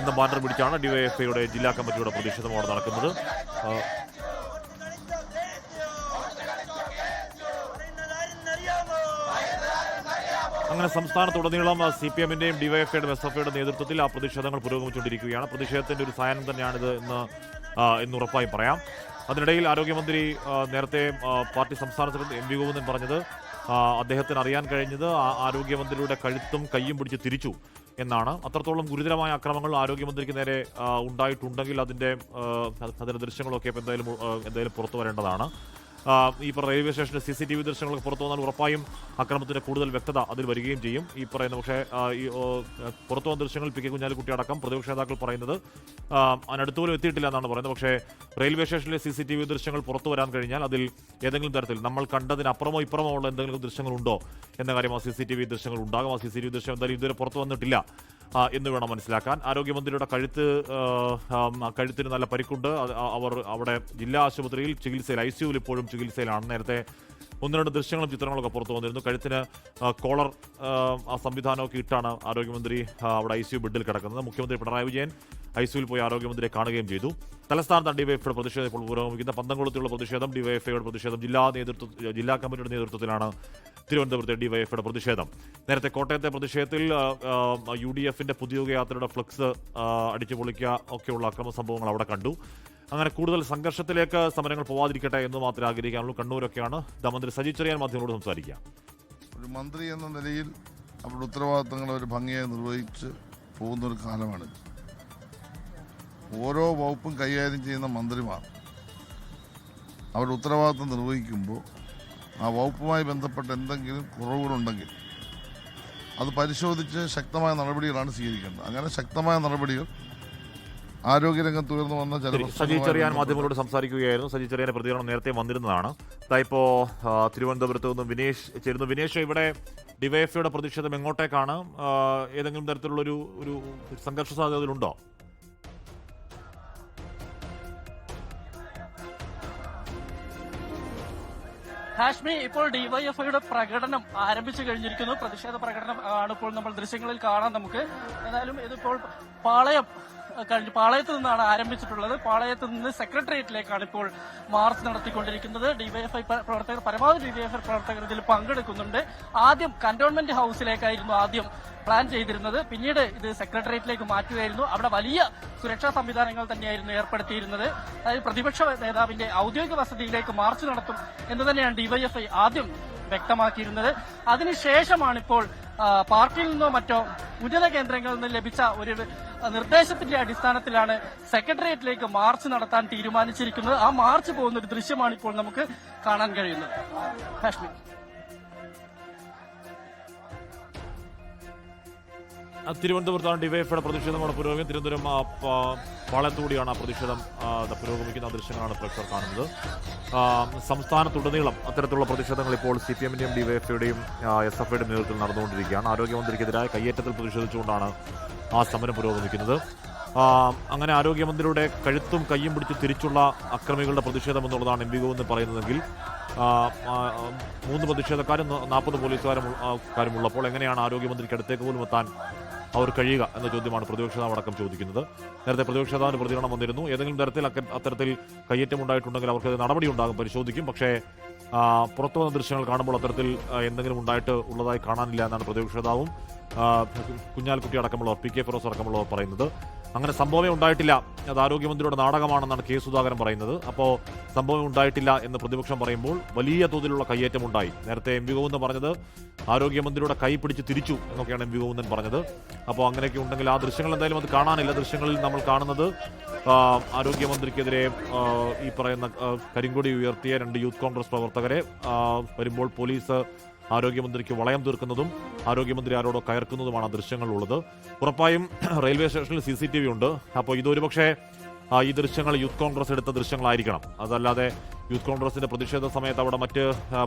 എന്ന ബാനർ പിടിച്ചാണ് ഡിവൈഎഫ്ഐയുടെ ജില്ലാ കമ്മിറ്റിയുടെ പ്രതിഷേധം അവിടെ നടക്കുന്നത്. അങ്ങനെ സംസ്ഥാനത്തുടനീളം CPM-ന്റെയും ഡിവൈഎഫ്ഐയുടെയും SFIയുടെ നേതൃത്വത്തിൽ ആ പ്രതിഷേധങ്ങൾ പുരോഗമിച്ചുകൊണ്ടിരിക്കുകയാണ്. പ്രതിഷേധത്തിന്റെ ഒരു സായാഹ്നം തന്നെയാണിത് എന്ന് ഉറപ്പായും പറയാം. അതിനിടയിൽ ആരോഗ്യമന്ത്രി നേരത്തെ പാർട്ടി സംസ്ഥാന സെക്രട്ടറി M.V. ഗോവിന്ദൻ പറഞ്ഞത് അദ്ദേഹത്തിന് അറിയാൻ കഴിഞ്ഞത് ആരോഗ്യമന്ത്രിയുടെ കഴുത്തും കയ്യും പിടിച്ച് തിരിച്ചു എന്നാണ്. അത്രത്തോളം ഗുരുതരമായ ആക്രമണങ്ങൾ ആരോഗ്യമന്ത്രിക്ക് നേരെ ഉണ്ടായിട്ടുണ്ടെങ്കിൽ അതിന്റെ ദൃശ്യങ്ങളൊക്കെ എന്തായാലും പുറത്തു വരേണ്ടതാണ്. ഈ റെയിൽവേ സ്റ്റേഷന്റെ CCTV ദൃശ്യങ്ങളൊക്കെ പുറത്തു വന്നാൽ ഉറപ്പായും അക്രമത്തിന്റെ കൂടുതൽ വ്യക്തത അതിൽ വരികയും ചെയ്യും. ഈ പറയുന്ന പക്ഷേ ഈ പുറത്തു വന്ന ദൃശ്യങ്ങൾ പി കെ കുഞ്ഞാലിക്കുട്ടി അടക്കം പ്രതിപക്ഷ നേതാക്കൾ പറയുന്നത് അതിനടുത്തുപോലും എത്തിയിട്ടില്ല എന്നാണ് പറയുന്നത്. പക്ഷേ റെയിൽവേ സ്റ്റേഷനിലെ CCTV ദൃശ്യങ്ങൾ പുറത്തു വരാൻ കഴിഞ്ഞാൽ അതിൽ ഏതെങ്കിലും തരത്തിൽ നമ്മൾ കണ്ടതിനപ്പുറമോ ഇപ്പുറമോ ഉള്ള എന്തെങ്കിലും ദൃശ്യങ്ങളുണ്ടോ എന്ന കാര്യം ആ CCTV ദൃശ്യങ്ങൾ ഉണ്ടാകും. ആ CCTV ദൃശ്യം എന്തായാലും ഇതുവരെ പുറത്തു വന്നിട്ടില്ല എന്ന് വേണം മനസ്സിലാക്കാൻ. ആരോഗ്യമന്ത്രിയുടെ കഴുത്തിന് നല്ല പരിക്കുണ്ട്. അവർ അവിടെ ജില്ലാ ആശുപത്രിയിൽ ചികിത്സയിൽ, ICUവിൽ ഇപ്പോഴും ചികിത്സയിലാണ്. നേരത്തെ 1-2 ദൃശ്യങ്ങളും ചിത്രങ്ങളൊക്കെ പുറത്തു വന്നിരുന്നു. കഴുത്തിന് കോളർ സംവിധാനമൊക്കെ ഇട്ടാണ് ആരോഗ്യമന്ത്രി അവിടെ ICU ബെഡിൽ കിടക്കുന്നത്. മുഖ്യമന്ത്രി പിണറായി വിജയൻ ICUവിൽ പോയി ആരോഗ്യമന്ത്രിയെ കാണുകയും ചെയ്തു. തലസ്ഥാനത്ത് ഡിവൈഎഫ്ഐയുടെ പ്രതിഷേധം ഇപ്പോൾ പുരോഗമിക്കുന്ന പന്തംകുളത്തുള്ള പ്രതിഷേധം, ഡിവൈഎഫ്ഐയുടെ പ്രതിഷേധം ജില്ലാ കമ്മിറ്റിയുടെ നേതൃത്വത്തിലാണ് തിരുവനന്തപുരത്തെ ഡിവൈഎഫ്ഐയുടെ പ്രതിഷേധം. നേരത്തെ കോട്ടയത്തെ പ്രതിഷേധത്തിൽ UDF-ന്റെ പുതിയ യാത്രയുടെ ഫ്ലക്സ് അടിച്ചു പൊളിക്കുക ഒക്കെയുള്ള അക്രമ സംഭവങ്ങൾ അവിടെ കണ്ടു. അങ്ങനെ കൂടുതൽ സംഘർഷത്തിലേക്ക് സമരങ്ങൾ പോവാതിരിക്കട്ടെ എന്ന് മാത്രമേ ആഗ്രഹിക്കാനുള്ളൂ. കണ്ണൂരൊക്കെയാണ് മന്ത്രി സജി ചെറിയാൻ മാധ്യമങ്ങളോട് സംസാരിക്കുക. ഒരു മന്ത്രി എന്ന നിലയിൽ അവരുടെ ഉത്തരവാദിത്തങ്ങൾ അവർ ഭംഗിയായി നിർവഹിച്ച് പോകുന്നൊരു കാലമാണ്. ഓരോ വകുപ്പും കൈകാര്യം ചെയ്യുന്ന മന്ത്രിമാർ അവരുടെ ഉത്തരവാദിത്തം നിർവഹിക്കുമ്പോൾ ആ വകുപ്പുമായി ബന്ധപ്പെട്ട എന്തെങ്കിലും കുറവുകളുണ്ടെങ്കിൽ അത് പരിശോധിച്ച് ശക്തമായ നടപടികളാണ് സ്വീകരിക്കേണ്ടത്. അങ്ങനെ ശക്തമായ നടപടികൾ ആരോഗ്യരംഗത്ത് ഉയർന്നു വന്ന ചില സജി ചെറിയാൻ മാധ്യമങ്ങളോട് സംസാരിക്കുകയായിരുന്നു. സജി ചെറിയാന്റെ പ്രതികരണം നേരത്തെ വന്നിരുന്നതാണ്. ഇപ്പോ തിരുവനന്തപുരത്ത് നിന്ന് വിനേഷ് ചേരുന്നു. വിനേഷ്, ഇവിടെ ഡിവൈഎഫ്ഐയുടെ പ്രതിഷേധം എങ്ങോട്ടേക്കാണ്? ഏതെങ്കിലും തരത്തിലുള്ള ഒരു സംഘർഷ സാധ്യതകളുണ്ടോ? ഹാഷ്മി, ഇപ്പോൾ ഡിവൈഎഫ്ഐയുടെ പ്രകടനം ആരംഭിച്ചു കഴിഞ്ഞിരിക്കുന്നു. പ്രതിഷേധ പ്രകടനം ആണ് ഇപ്പോൾ നമ്മൾ ദൃശ്യങ്ങളിൽ കാണാം. നമുക്ക് ഏതായാലും ഇതിപ്പോൾ പാളയത്ത് നിന്നാണ് ആരംഭിച്ചിട്ടുള്ളത്. പാളയത്ത് നിന്ന് സെക്രട്ടേറിയറ്റിലേക്കാണ് ഇപ്പോൾ മാർച്ച് നടത്തിക്കൊണ്ടിരിക്കുന്നത്. ഡിവൈഎഫ്ഐ പ്രവർത്തകർ, പരമാവധി ഡിവൈഎഫ്ഐ പ്രവർത്തകർ ഇതിൽ പങ്കെടുക്കുന്നുണ്ട്. ആദ്യം കന്റോൺമെന്റ് ഹൌസിലേക്കായിരുന്നു ആദ്യം പ്ലാൻ ചെയ്തിരുന്നത്. പിന്നീട് ഇത് സെക്രട്ടേറിയറ്റിലേക്ക് മാറ്റുകയായിരുന്നു. അവിടെ വലിയ സുരക്ഷാ സംവിധാനങ്ങൾ തന്നെയായിരുന്നു ഏർപ്പെടുത്തിയിരുന്നത്. അതായത് പ്രതിപക്ഷ നേതാവിന്റെ ഔദ്യോഗിക വസതിയിലേക്ക് മാർച്ച് നടത്തും എന്ന് തന്നെയാണ് ഡിവൈഎഫ്ഐ ആദ്യം വ്യക്തമാക്കിയിരുന്നത്. അതിനുശേഷമാണ് ഇപ്പോൾ പാർട്ടിയിൽ നിന്നോ മറ്റോ ഉന്നത കേന്ദ്രങ്ങളിൽ നിന്ന് ലഭിച്ച ഒരു നിർദ്ദേശത്തിന്റെ അടിസ്ഥാനത്തിലാണ് സെക്രട്ടേറിയറ്റിലേക്ക് മാർച്ച് നടത്താൻ തീരുമാനിച്ചിരിക്കുന്നത്. ആ മാർച്ച് പോകുന്ന ഒരു ദൃശ്യമാണ് ഇപ്പോൾ നമുക്ക് കാണാൻ കഴിയുന്നത്. ഹാഷ്മി, തിരുവനന്തപുരത്താണ് ഡിവൈഎഫ്ഐയുടെ പ്രതിഷേധമാണ് പുരോഗമനം. തിരുവനന്തപുരം പാളയത്തുകൂടിയാണ് ആ പ്രതിഷേധം പുരോഗമിക്കുന്ന ദൃശ്യങ്ങളാണ് പ്രേക്ഷകർ കാണുന്നത്. സംസ്ഥാനത്തുടനീളം അത്തരത്തിലുള്ള പ്രതിഷേധങ്ങൾ ഇപ്പോൾ CPM-ന്റെയും ഡിവൈഎഫ്ഐയുടെയും SFIയുടെയും നേതൃത്വത്തിൽ നടന്നുകൊണ്ടിരിക്കുകയാണ്. ആരോഗ്യമന്ത്രിക്കെതിരായ കയ്യേറ്റത്തിൽ പ്രതിഷേധിച്ചുകൊണ്ടാണ് ആ സമരം പുരോഗമിക്കുന്നത്. അങ്ങനെ ആരോഗ്യമന്ത്രിയുടെ കഴുത്തും കയ്യും പിടിച്ച് തിരിച്ചുള്ള അക്രമികളുടെ പ്രതിഷേധം എന്നുള്ളതാണ് എം വി ഗോവിന്ദൻ പറയുന്നതെങ്കിൽ 3 പ്രതിഷേധക്കാരും 40 പോലീസുകാരും ഉള്ളപ്പോൾ എങ്ങനെയാണ് ആരോഗ്യമന്ത്രിക്ക് അടുത്തേക്ക് പോലും എത്താൻ അവർ കഴിയുക എന്ന ചോദ്യമാണ് പ്രതിപക്ഷ നേതാവ് അടക്കം ചോദിക്കുന്നത്. നേരത്തെ പ്രതിപക്ഷ നേതാവിന്റെ പ്രതികരണം വന്നിരുന്നു. ഏതെങ്കിലും തരത്തിൽ അത്തരത്തിൽ കയ്യേറ്റം ഉണ്ടായിട്ടുണ്ടെങ്കിൽ അവർക്ക് നടപടി ഉണ്ടാകും, പരിശോധിക്കും. പക്ഷേ പുറത്തു വന്ന ദൃശ്യങ്ങൾ കാണുമ്പോൾ അത്തരത്തിൽ എന്തെങ്കിലും ഉണ്ടായിട്ട് ഉള്ളതായി കാണാനില്ല എന്നാണ് പ്രതിപക്ഷ നേതാവും കുഞ്ഞാലിക്കുട്ടി അടക്കമുള്ളവർ, PK ഫിറോസ് അടക്കമുള്ളവർ പറയുന്നത്. അങ്ങനെ സംഭവമേ ഉണ്ടായിട്ടില്ല, അത് ആരോഗ്യമന്ത്രിയുടെ നാടകമാണെന്നാണ് K സുധാകരൻ പറയുന്നത്. അപ്പോൾ സംഭവം ഉണ്ടായിട്ടില്ല എന്ന് പ്രതിപക്ഷം പറയുമ്പോൾ വലിയ തോതിലുള്ള കയ്യേറ്റം ഉണ്ടായി. നേരത്തെ എം വി ഗോവിന്ദൻ പറഞ്ഞത് ആരോഗ്യമന്ത്രിയുടെ കൈ പിടിച്ച് തിരിച്ചു എന്നൊക്കെയാണ് എം വി ഗോവിന്ദൻ പറഞ്ഞത്. അപ്പോൾ അങ്ങനെയൊക്കെ ഉണ്ടെങ്കിൽ ആ ദൃശ്യങ്ങൾ എന്തായാലും അത് കാണാനില്ല. ദൃശ്യങ്ങളിൽ നമ്മൾ കാണുന്നത് ആരോഗ്യമന്ത്രിക്കെതിരെ ഈ പറയുന്ന കരിങ്കൊടി ഉയർത്തിയ 2 യൂത്ത് കോൺഗ്രസ് പ്രവർത്തകരെ വരുമ്പോൾ പോലീസ് ആരോഗ്യമന്ത്രിക്ക് വളയം തീർക്കുന്നതും ആരോഗ്യമന്ത്രി ആരോടോ കയർക്കുന്നതുമാണ് ദൃശ്യങ്ങളുള്ളത്. ഉറപ്പായും റെയിൽവേ സ്റ്റേഷനിൽ CCTV ഉണ്ട്. അപ്പോൾ ഇതൊരു പക്ഷേ ഈ ദൃശ്യങ്ങൾ യൂത്ത് കോൺഗ്രസ് എടുത്ത ദൃശ്യങ്ങളായിരിക്കണം. അതല്ലാതെ യൂത്ത് കോൺഗ്രസിന്റെ പ്രതിഷേധ സമയത്ത് അവിടെ മറ്റ്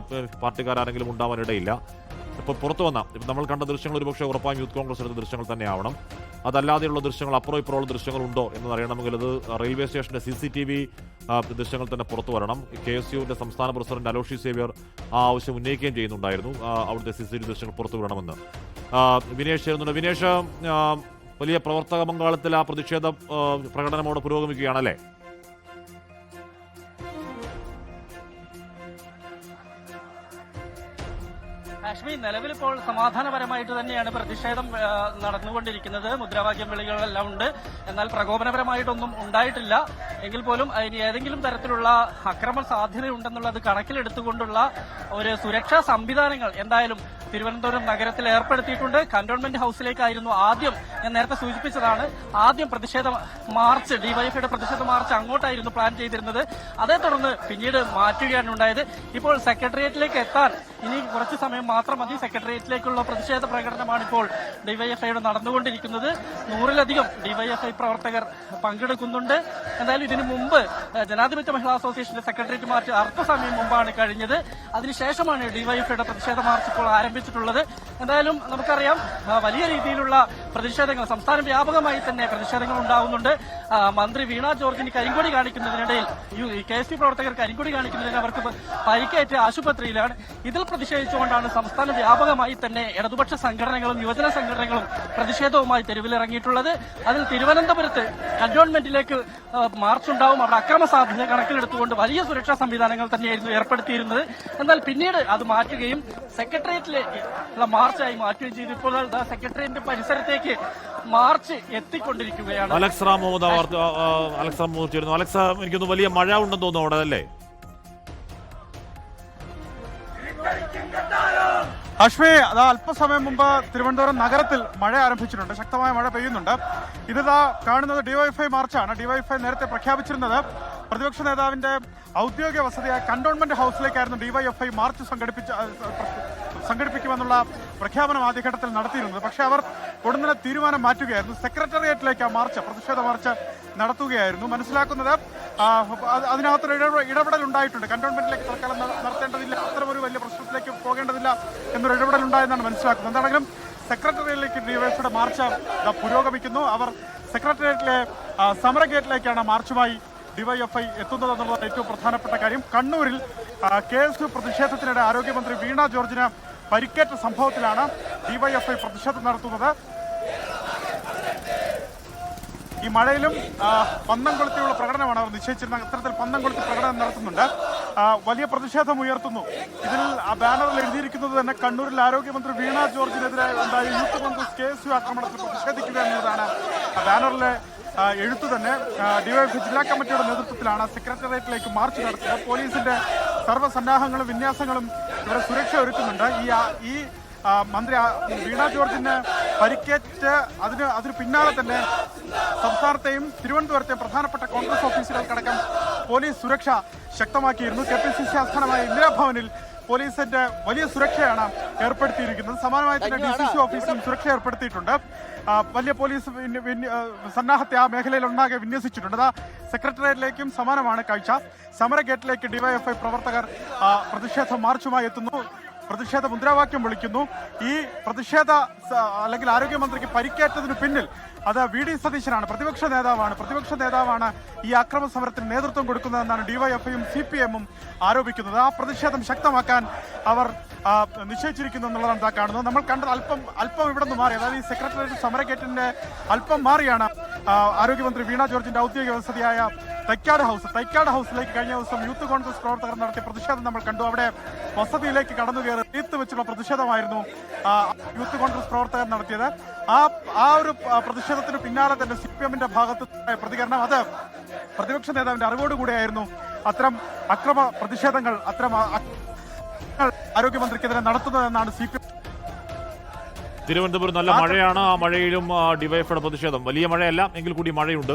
പാർട്ടിക്കാരെങ്കിലും ഉണ്ടാവാനിടയില്ല. ഇപ്പോൾ പുറത്തു വന്ന നമ്മൾ കണ്ട ദൃശ്യങ്ങൾ ഒരുപക്ഷെ ഉറപ്പായും യൂത്ത് കോൺഗ്രസ് എടുത്ത ദൃശ്യങ്ങൾ തന്നെയാവണം. അതല്ലാതെയുള്ള ദൃശ്യങ്ങൾ, അപ്പുറം ഇപ്പുറമുള്ള ദൃശ്യങ്ങളുണ്ടോ എന്നറിയണമെങ്കിൽ അത് റെയിൽവേ സ്റ്റേഷന്റെ CCTV ദൃശ്യങ്ങൾ തന്നെ പുറത്തു വരണം. KSUവിന്റെ സംസ്ഥാന പ്രസിഡന്റ് അലോഷി സേവ്യർ ആ ആവശ്യം ഉന്നയിക്കുകയും ചെയ്യുന്നുണ്ടായിരുന്നു. അവിടുത്തെ CCTV ദൃശ്യങ്ങൾ പുറത്തു വിടണമെന്ന്. വിനേഷ് ചേരുന്നുണ്ട്. വിനേഷ്, വലിയ പ്രവർത്തക പങ്കാളിത്തത്തിൽ ആ പ്രതിഷേധ പ്രകടനം അവിടെ പുരോഗമിക്കുകയാണല്ലേ? ഹാഷ്മി, നിലവിലിപ്പോൾ സമാധാനപരമായിട്ട് തന്നെയാണ് പ്രതിഷേധം നടന്നുകൊണ്ടിരിക്കുന്നത്. മുദ്രാവാക്യം വിളികളെല്ലാം ഉണ്ട്. എന്നാൽ പ്രകോപനപരമായിട്ടൊന്നും ഉണ്ടായിട്ടില്ല. എങ്കിൽ പോലും അതിന് ഏതെങ്കിലും തരത്തിലുള്ള അക്രമ സാധ്യതയുണ്ടെന്നുള്ളത് കണക്കിലെടുത്തുകൊണ്ടുള്ള ഒരു സുരക്ഷാ സംവിധാനങ്ങൾ എന്തായാലും തിരുവനന്തപുരം നഗരത്തിൽ ഏർപ്പെടുത്തിയിട്ടുണ്ട്. കന്റോൺമെന്റ് ഹൌസിലേക്കായിരുന്നു ആദ്യം, ഞാൻ നേരത്തെ സൂചിപ്പിച്ചതാണ്, ആദ്യം പ്രതിഷേധ മാർച്ച്, ഡിവൈഎഫ്ഐയുടെ പ്രതിഷേധ മാർച്ച് അങ്ങോട്ടായിരുന്നു പ്ലാൻ ചെയ്തിരുന്നത്. അതേ തുടർന്ന് പിന്നീട് മാറ്റുകയാണ് ഉണ്ടായത്. ഇപ്പോൾ സെക്രട്ടേറിയറ്റിലേക്ക് എത്താൻ ഇനി കുറച്ച് സമയം മാത്രം മതി. സെക്രട്ടേറിയറ്റിലേക്കുള്ള പ്രതിഷേധ പ്രകടനമാണ് ഇപ്പോൾ ഡിവൈഎഫ്ഐയുടെ നടന്നുകൊണ്ടിരിക്കുന്നത്. 100-ലധികം ഡിവൈഎഫ്ഐ പ്രവർത്തകർ പങ്കെടുക്കുന്നുണ്ട്. എന്തായാലും ഇതിനു മുമ്പ് ജനാധിപത്യ മഹിളാ അസോസിയേഷന്റെ സെക്രട്ടേറിയറ്റ് മാർച്ച് അല്പസമയം മുമ്പാണ് കഴിഞ്ഞത്. അതിനുശേഷമാണ് ഡിവൈഎഫ്ഐയുടെ പ്രതിഷേധ മാർച്ച് ഇപ്പോൾ ആരംഭിച്ചിട്ടുള്ളത്. എന്തായാലും നമുക്കറിയാം, വലിയ രീതിയിലുള്ള പ്രതിഷേധങ്ങൾ സംസ്ഥാന വ്യാപകമായി തന്നെ പ്രതിഷേധങ്ങൾ ഉണ്ടാകുന്നുണ്ട്. മന്ത്രി വീണ ജോർജിന് കരിങ്കൊടി കാണിക്കുന്നതിനിടയിൽ KSP പ്രവർത്തകർ കരിങ്കൊടി കാണിക്കുന്നതിന് അവർക്ക് പരിക്കേറ്റ് ആശുപത്രിയിലാണ്. ഇതിൽ പ്രതിഷേധിച്ചുകൊണ്ടാണ് സംസ്ഥാന വ്യാപകമായി തന്നെ ഇടതുപക്ഷ സംഘടനകളും യുവജന സംഘടനകളും പ്രതിഷേധവുമായി തെരുവിലിറങ്ങിയിട്ടുള്ളത്. അതിൽ തിരുവനന്തപുരത്ത് കന്റോൺമെന്റിലേക്ക് മാർച്ച് ഉണ്ടാവും. അവിടെ അക്രമ സാധ്യത കണക്കിലെടുത്തുകൊണ്ട് വലിയ സുരക്ഷാ സംവിധാനങ്ങൾ തന്നെയായിരുന്നു ഏർപ്പെടുത്തിയിരുന്നത്. എന്നാൽ പിന്നീട് അത് മാറ്റുകയും സെക്രട്ടേറിയറ്റിലേക്ക് മാർച്ചായി മാറ്റുകയും ചെയ്തു. ഇപ്പോൾ സെക്രട്ടേറിയറ്റിന്റെ പരിസരത്തേക്ക് മാർച്ച് എത്തിക്കൊണ്ടിരിക്കുകയാണ്. അലക്സ് റാം മുഹമ്മദ് ചേരുന്നു. അലക്സ്, എനിക്കൊന്ന് വലിയ മഴ ഉണ്ടെന്ന് തോന്നുന്നു അവിടെ, അല്ലേ? അശ്വേ, അത് അല്പസമയം മുമ്പ് തിരുവനന്തപുരം നഗരത്തിൽ മഴ ആരംഭിച്ചിട്ടുണ്ട്. ശക്തമായ മഴ പെയ്യുന്നുണ്ട്. ഇതാ കാണുന്നത് ഡിവൈഎഫ്ഐ മാർച്ചാണ്. ഡിവൈഎഫ്ഐ നേരത്തെ പ്രഖ്യാപിച്ചിരുന്നത് പ്രതിപക്ഷ നേതാവിന്റെ ഔദ്യോഗിക വസതിയായ കന്റോൺമെന്റ് ഹൌസിലേക്കായിരുന്നു ഡിവൈഎഫ്ഐ മാർച്ച് സംഘടിപ്പിക്കുമെന്നുള്ള പ്രഖ്യാപനം ആദ്യഘട്ടത്തിൽ നടത്തിയിരുന്നത്. പക്ഷേ അവർ ഉടനെ തീരുമാനം മാറ്റുകയായിരുന്നു. സെക്രട്ടേറിയറ്റിലേക്ക് ആ മാർച്ച്, പ്രതിഷേധ മാർച്ച് നടത്തുകയായിരുന്നു. മനസ്സിലാക്കുന്നത് അതിനകത്തൊരു ഇടപെടൽ ഉണ്ടായിട്ടുണ്ട്. കന്റോൺമെന്റിലേക്ക് തൽക്കാലം നടത്തേണ്ടതില്ല, അത്തരമൊരു വലിയ പ്രശ്നത്തിലേക്ക് പോകേണ്ടതില്ല എന്നൊരു ഇടപെടൽ ഉണ്ടായെന്നാണ് മനസ്സിലാക്കുന്നത്. എന്താണെങ്കിലും സെക്രട്ടേറിയറ്റിലേക്ക് ഡിവൈഎഫ്ഐയുടെ മാർച്ച് പുരോഗമിക്കുന്നു. അവർ സെക്രട്ടേറിയറ്റിലെ സമര ഗേറ്റിലേക്കാണ് മാർച്ചുമായി ഡിവൈഎഫ്ഐ എത്തുന്നതെന്നുള്ളത് ഏറ്റവും പ്രധാനപ്പെട്ട കാര്യം. കണ്ണൂരിൽ KSU പ്രതിഷേധത്തിനിടെ ആരോഗ്യമന്ത്രി വീണ ജോർജിന് പരിക്കേറ്റ സംഭവത്തിലാണ് ഡിവൈഎഫ്ഐ പ്രതിഷേധം നടത്തുന്നത്. ഈ മഴയിലും പന്തം കൊളുത്തിയുള്ള പ്രകടനമാണ് അവർ നിശ്ചയിച്ചിരുന്ന. അത്തരത്തിൽ പന്തം കൊളുത്തി പ്രകടനം നടത്തുന്നുണ്ട്. വലിയ പ്രതിഷേധം ഉയർത്തുന്നു. ഇതിൽ ബാനറിൽ എഴുതിയിരിക്കുന്നത് തന്നെ കണ്ണൂരിൽ ആരോഗ്യമന്ത്രി വീണ ജോർജിനെതിരെ ഉണ്ടായ യൂത്ത് കോൺഗ്രസ് KSU ആക്രമണത്തിൽ പ്രതിഷേധിക്കുക എന്നതാണ് ബാനറിലെ എഴുത്തു തന്നെ. ഡിവൈഎഫ്ഐ ജില്ലാ കമ്മിറ്റിയുടെ നേതൃത്വത്തിലാണ് സെക്രട്ടേറിയറ്റിലേക്ക് മാർച്ച് നടത്തുന്നത്. പോലീസിന്റെ സർവ്വസന്നാഹങ്ങളും വിന്യാസങ്ങളും ഇവിടെ സുരക്ഷ ഒരുക്കുന്നുണ്ട്. ഈ മന്ത്രി വീണ ജോർജിന് പരിക്കേറ്റ് അതിന് പിന്നാലെ തന്നെ സംസ്ഥാനത്തെയും തിരുവനന്തപുരത്തെയും പ്രധാനപ്പെട്ട കോൺഗ്രസ് ഓഫീസുകൾക്കടക്കം പോലീസ് സുരക്ഷ ശക്തമാക്കിയിരുന്നു. KPCC ആസ്ഥാനമായ ഇന്ദിരാഭവനിൽ പോലീസിന്റെ വലിയ സുരക്ഷയാണ് ഏർപ്പെടുത്തിയിരിക്കുന്നത്. സമാനമായി തന്നെ DCC ഓഫീസിലും സുരക്ഷ ഏർപ്പെടുത്തിയിട്ടുണ്ട്. വലിയ പോലീസ് സന്നാഹത്തെ ആ മേഖലയിൽ ഒന്നാകെ വിന്യസിച്ചിട്ടുണ്ട്. സെക്രട്ടേറിയറ്റിലേക്കും സമാനമാണ് കാഴ്ച. സമര ഗേറ്റിലേക്ക് ഡിവൈഎഫ്ഐ പ്രവർത്തകർ പ്രതിഷേധ മാർച്ചുമായി എത്തുന്നു. പ്രതിഷേധ മുദ്രാവാക്യം വിളിക്കുന്നു. ഈ പ്രതിഷേധ അല്ലെങ്കിൽ ആരോഗ്യമന്ത്രിക്ക് പരിക്കേറ്റതിന് പിന്നിൽ അത് VD സതീശനാണ്, പ്രതിപക്ഷ നേതാവാണ് ഈ അക്രമ സമരത്തിന് നേതൃത്വം കൊടുക്കുന്നതെന്നാണ് ഡിവൈഎഫ്ഐയും CPM-ഉം ആരോപിക്കുന്നത്. ആ പ്രതിഷേധം ശക്തമാക്കാൻ അവർ നിശ്ചയിച്ചിരിക്കുന്നു എന്നുള്ളതാണ് കാണുന്നത്. നമ്മൾ കണ്ടത് അല്പം ഇവിടെ നിന്ന് മാറി, അതായത് ഈ സെക്രട്ടേറിയറ്റ് സമരഗേറ്റിന്റെ അല്പം മാറിയാണ് ആരോഗ്യമന്ത്രി വീണ ജോർജിന്റെ ഔദ്യോഗിക വസതിയായ തൈക്കാട് ഹൗസിലേക്ക് കഴിഞ്ഞ ദിവസം യൂത്ത് കോൺഗ്രസ് പ്രവർത്തകർ നടത്തിയ പ്രതിഷേധം നമ്മൾ കണ്ടു. അവിടെ വസതിയിലേക്ക് കടന്നു കയറി തീർത്ത് വെച്ചുള്ള പ്രതിഷേധമായിരുന്നു യൂത്ത് കോൺഗ്രസ് പ്രവർത്തകർ നടത്തിയത്. ആ ഒരു പ്രതിഷേധത്തിന് പിന്നാലെ തന്നെ CPM-ന്റെ ഭാഗത്ത് പ്രതികരണം, അത് പ്രതിപക്ഷ നേതാവിന്റെ അറിവോടുകൂടിയായിരുന്നു അത്തരം അക്രമ പ്രതിഷേധങ്ങൾ ആരോഗ്യമന്ത്രിക്കെതിരെ നടത്തുന്നതെന്നാണ് CPM. തിരുവനന്തപുരം നല്ല മഴയാണ്. ആ മഴയിലും ഡിവൈഎഫ്ഐയുടെ പ്രതിഷേധം, വലിയ മഴയല്ല എങ്കിൽ കൂടി മഴയുണ്ട്.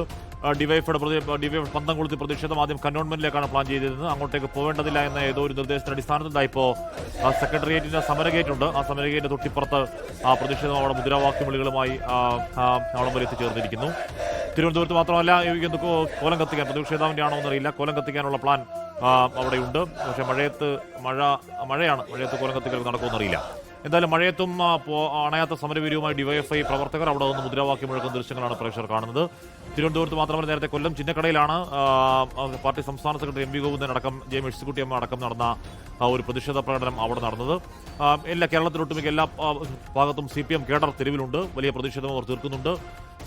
ഡിവൈഎഫ്ഐയുടെ പന്തം കൊളുത്തി പ്രതിഷേധം ആദ്യം കന്റോൺമെന്റിലേക്കാണ് പ്ലാൻ ചെയ്തിരുന്നത്. അങ്ങോട്ടേക്ക് പോകേണ്ടതില്ല എന്ന ഏതോ ഒരു നിർദ്ദേശത്തിന്റെ അടിസ്ഥാനത്തിൽ ഇപ്പോൾ സെക്രട്ടേറിയറ്റിന്റെ സമരഗേറ്റ് ഉണ്ട്. ആ സമരഗേറ്റിന്റെ തൊട്ടിപ്പുറത്ത് ആ പ്രതിഷേധം അവിടെ മുദ്രാവാക്യം വിളികളുമായി അവിടെ വരെ എത്തിച്ചേർന്നിരിക്കുന്നു. തിരുവനന്തപുരത്ത് മാത്രമല്ല, കോലം കത്തിക്കാൻ പ്രതിപക്ഷ നേതാവിന്റെ ആണോ എന്നറിയില്ല, കോലം കത്തിക്കാനുള്ള പ്ലാൻ അവിടെയുണ്ട്. പക്ഷേ മഴയാണ്, മഴയത്ത് കോലം കത്തിക്കൽ നടക്കുമെന്നറിയില്ല. എന്തായാലും മഴയത്തും അണയാത്ത സമരവീര്യവുമായി ഡിവൈഎഫ്ഐ പ്രവർത്തകർ അവിടെ നിന്ന് മുദ്രാവാക്യം മുഴക്കുന്ന ദൃശ്യങ്ങളാണ് പ്രേക്ഷകർ കാണുന്നത്. തിരുവനന്തപുരത്ത് മാത്രമല്ല, നേരത്തെ കൊല്ലം ചിന്നക്കടയിലാണ് പാർട്ടി സംസ്ഥാന സെക്രട്ടറി MV ഗോവിന്ദൻ അടക്കം J മേഴ്സിക്കുട്ടിയമ്മ അടക്കം നടന്ന ഒരു പ്രതിഷേധ പ്രകടനം അവിടെ നടന്നത്. കേരളത്തിലൊട്ടുമിക്ക എല്ലാ ഭാഗത്തും CPM കേഡർ തെരുവിലുണ്ട്. വലിയ പ്രതിഷേധം അവർ തീർക്കുന്നുണ്ട്.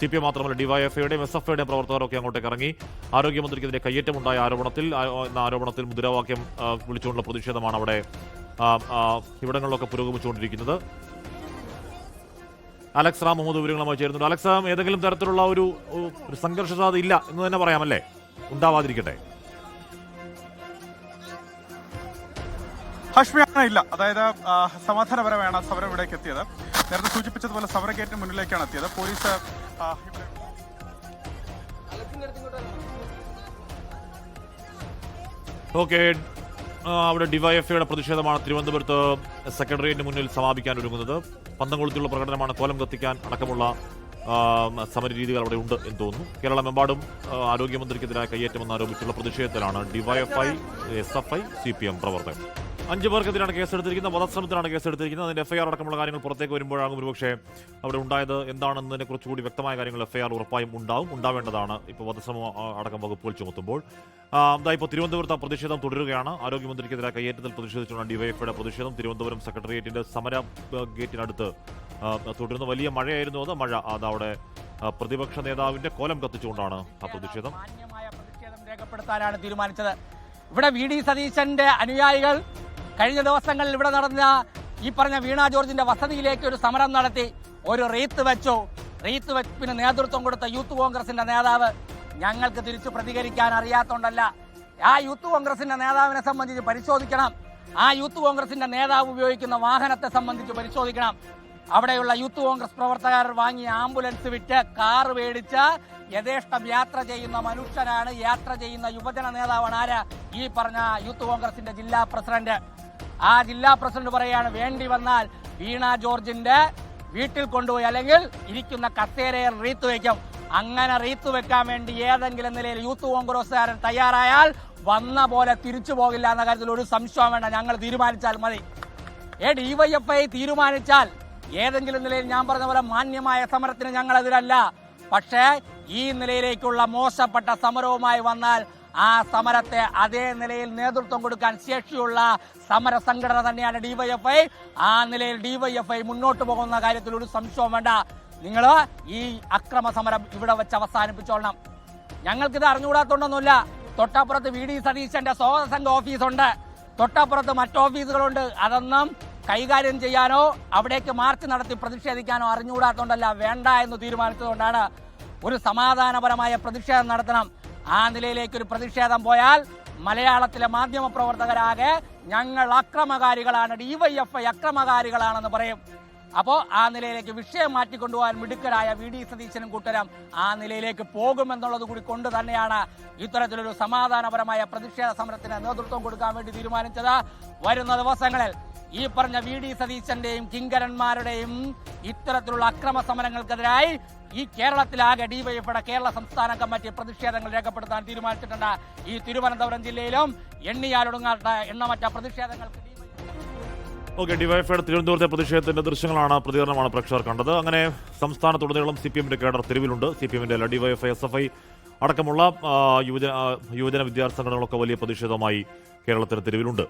CPM മാത്രമല്ല, ഡിവൈഎഫ്ഐയുടെയും SFIയുടെയും പ്രവർത്തകരൊക്കെ അങ്ങോട്ടേക്ക് ഇറങ്ങി. ആരോഗ്യമന്ത്രിക്കെതിരെ കയ്യേറ്റമുണ്ടായ ആരോപണത്തിൽ മുദ്രാവാക്യം വിളിച്ചുകൊണ്ടുള്ള പ്രതിഷേധമാണ് അവിടെ ഇവിടങ്ങളിലൊക്കെ പുരോഗമിച്ചുകൊണ്ടിരിക്കുന്നത്. അലക്സ് റാം മുഹമ്മദ് വിവരങ്ങളുമായി ചേരുന്നുണ്ട്. അലക്സ്, ഏതെങ്കിലും തരത്തിലുള്ള ഒരു സംഘർഷ സാധ്യത ഇല്ല എന്ന് തന്നെ പറയാമല്ലേ? ഉണ്ടാവാതിരിക്കട്ടെ. ഹാഷ്മി, അങ്ങനെ ഇല്ല. അതായത് സമാധാനപരമായാണ് സമരം ഇവിടേക്ക് എത്തിയത്. നേരത്തെ സൂചിപ്പിച്ചതുപോലെ സമരഗേറ്റിന് മുന്നിലേക്കാണ് എത്തിയത്. പോലീസ് ഓക്കെ, അവിടെ ഡിവൈഎഫ്ഐയുടെ പ്രതിഷേധമാണ് തിരുവനന്തപുരത്ത് സെക്രട്ടേറിയറ്റിന് മുന്നിൽ സമാപിക്കാൻ ഒരുങ്ങുന്നത്. പന്തം കൊളുത്തിയുള്ള പ്രകടനമാണ്, കോലം കത്തിക്കാൻ അടക്കമുള്ള സമര രീതികൾ അവിടെ ഉണ്ട് എന്ന് തോന്നുന്നു. കേരളമെമ്പാടും ആരോഗ്യമന്ത്രിക്കെതിരായ കയ്യേറ്റമെന്ന് ആരോപിച്ചുള്ള പ്രതിഷേധത്തിലാണ് ഡിവൈഎഫ്ഐ, SFI, CPM പ്രവർത്തകർ. 5 പേർക്കെതിരാണ് കേസെടുത്തിരിക്കുന്നത്. വധശ്രമത്തിലാണ് കേസെടുത്തിരിക്കുന്നത്. അതിന്റെ FIR അടക്കമുള്ള കാര്യങ്ങൾ പുറത്തേക്ക് വരുമ്പോഴാകും ഒരുപക്ഷെ അവിടെ ഉണ്ടായത് എന്താണെന്നതിനെ കുറിച്ചുകൂടി വ്യക്തമായ കാര്യങ്ങൾ FIR ഉറപ്പായും ഉണ്ടാവേണ്ടതാണ്. ഇപ്പോൾ വധശ്രമം അടക്കം വകുപ്പുകൾ ചുമത്തുമ്പോൾ ഇപ്പോൾ തിരുവനന്തപുരത്ത് പ്രതിഷേധം തുടരുകയാണ്. ആരോഗ്യമന്ത്രിക്കെതിരായ കയ്യേറ്റത്തിൽ പ്രതിഷേധിച്ചുള്ള ഡിവൈഎഫ്ഐയുടെ പ്രതിഷേധം തിരുവനന്തപുരം സെക്രട്ടേറിയറ്റിന്റെ സമര ഗേറ്റിനടുത്ത് തുടരുന്നു. വലിയ മഴയായിരുന്നു മഴ അതവിടെ പ്രതിപക്ഷ നേതാവിന്റെ കോലം കത്തിച്ചുകൊണ്ടാണ് ആ പ്രതിഷേധം രേഖപ്പെടുത്താനാണ് തീരുമാനിച്ചത്. ഇവിടെ VD സതീശന്റെ അനുയായികൾ കഴിഞ്ഞ ദിവസങ്ങളിൽ ഇവിടെ നടന്ന ഈ പറഞ്ഞ വീണ ജോർജിന്റെ വസതിയിലേക്ക് ഒരു സമരം നടത്തി, ഒരു റീത്ത് വെച്ചു. റീത്ത് വെപ്പിന് നേതൃത്വം കൊടുത്ത യൂത്ത് കോൺഗ്രസിന്റെ നേതാവ് ഞങ്ങൾക്ക് തിരിച്ചു പ്രതികരിക്കാൻ അറിയാത്തോണ്ടല്ല, ആ യൂത്ത് കോൺഗ്രസിന്റെ നേതാവിനെ സംബന്ധിച്ച് പരിശോധിക്കണം. ആ യൂത്ത് കോൺഗ്രസിന്റെ നേതാവ് ഉപയോഗിക്കുന്ന വാഹനത്തെ സംബന്ധിച്ച് പരിശോധിക്കണം. അവിടെയുള്ള യൂത്ത് കോൺഗ്രസ് പ്രവർത്തകർ വാങ്ങിയ ആംബുലൻസ് വിറ്റ് കാറ് മേടിച്ച് യഥേഷ്ടം യാത്ര ചെയ്യുന്ന മനുഷ്യനാണ്, യാത്ര ചെയ്യുന്ന യുവജന നേതാവാണ് ആര്? ഈ പറഞ്ഞ യൂത്ത് കോൺഗ്രസിന്റെ ജില്ലാ പ്രസിഡന്റ്. ആ ജില്ലാ പ്രസിഡന്റ് പറയാണ് വേണ്ടി വന്നാൽ വീണ ജോർജിന്റെ വീട്ടിൽ കൊണ്ടുപോയി അല്ലെങ്കിൽ ഇരിക്കുന്ന കസേരയിൽ റീത്ത് വയ്ക്കും. അങ്ങനെ റീത്ത് വെക്കാൻ വേണ്ടി ഏതെങ്കിലും നിലയിൽ യൂത്ത് കോൺഗ്രസ്സുകാരൻ തയ്യാറായാൽ വന്ന പോലെ തിരിച്ചു പോകില്ല എന്ന കാര്യത്തിൽ ഒരു സംശയം വേണ്ട. ഞങ്ങൾ തീരുമാനിച്ചാൽ മതി. DYFI തീരുമാനിച്ചാൽ ഏതെങ്കിലും നിലയിൽ ഞാൻ പറഞ്ഞ പോലെ മാന്യമായ സമരത്തിന് ഞങ്ങൾ എതിരല്ല. പക്ഷേ ഈ നിലയിലേക്കുള്ള മോശപ്പെട്ട സമരവുമായി വന്നാൽ ആ സമരത്തെ അതേ നിലയിൽ നേതൃത്വം കൊടുക്കാൻ ശേഷിയുള്ള സമര സംഘടന തന്നെയാണ് DYFI. ആ നിലയിൽ DYFI മുന്നോട്ട് പോകുന്ന കാര്യത്തിൽ ഒരു സംശയവും വേണ്ട. നിങ്ങൾ ഈ അക്രമ സമരം ഇവിടെ വെച്ച് അവസാനിപ്പിച്ചോളണം. ഞങ്ങൾക്കിത് അറിഞ്ഞുകൂടാത്തോണ്ടൊന്നുമില്ല. തൊട്ടപ്പുറത്ത് VD സതീശന്റെ സ്വാഗത സംഘ ഓഫീസുണ്ട്, തൊട്ടപ്പുറത്ത് മറ്റ് ഓഫീസുകളുണ്ട്. അതൊന്നും കൈകാര്യം ചെയ്യാനോ അവിടേക്ക് മാർച്ച് നടത്തി പ്രതിഷേധിക്കാനോ അറിഞ്ഞുകൂടാത്തോണ്ടല്ല, വേണ്ട എന്ന് തീരുമാനിച്ചതുകൊണ്ടാണ്. ഒരു സമാധാനപരമായ പ്രതിഷേധം നടത്തണം. ആ നിലയിലേക്ക് ഒരു പ്രതിഷേധം പോയാൽ മലയാളത്തിലെ മാധ്യമ പ്രവർത്തകരാകെ ഞങ്ങൾ അക്രമകാരികളാണ്, DYFI അക്രമകാരികളാണെന്ന് പറയും. അപ്പോൾ ആ നിലയിലേക്ക് വിഷയം മാറ്റിക്കൊണ്ടുപോകാൻ മിടുക്കരായ VD സതീശനും കൂട്ടരും ആ നിലയിലേക്ക് പോകുമെന്നുള്ളത് കൂടി കൊണ്ട് തന്നെയാണ് ഇത്തരത്തിലൊരു സമാധാനപരമായ പ്രതിഷേധ സമരത്തിന് നേതൃത്വം കൊടുക്കാൻ വേണ്ടി തീരുമാനിച്ചത്. വരുന്ന ദിവസങ്ങളിൽ ഈ പറഞ്ഞ VD സതീശന്റെയും കിങ്കരന്മാരുടെയും ഇത്തരത്തിലുള്ള അക്രമ സമരങ്ങൾക്കെതിരായി ഈ കേരളത്തിലാകെ DYFIയുടെ കേരള സംസ്ഥാന കമ്മിറ്റി പ്രതിഷേധങ്ങൾ രേഖപ്പെടുത്താൻ തീരുമാനിച്ചിട്ടുണ്ട്. ഈ തിരുവനന്തപുരം ജില്ലയിലും എണ്ണിയാലൊടുങ്ങാത്ത എണ്ണമറ്റ പ്രതിഷേധങ്ങൾക്ക് DYFIയുടെ തിരുവനന്തപുരത്തെ പ്രതിഷേധത്തിന്റെ ദൃശ്യങ്ങളാണ്, പ്രതികരണമാണ് പ്രേക്ഷകർ കണ്ടത്. അങ്ങനെ സംസ്ഥാനത്തുടനീളം CPM-ന്റെ കേഡർ തെരുവിലുണ്ട്. CPM-ന്റെ അല്ല, DYFI, SFI അടക്കമുള്ള യുവജന വിദ്യാർത്ഥി സംഘടനകളൊക്കെ വലിയ പ്രതിഷേധമായി കേരളത്തിന് തെരുവിലുണ്ട്.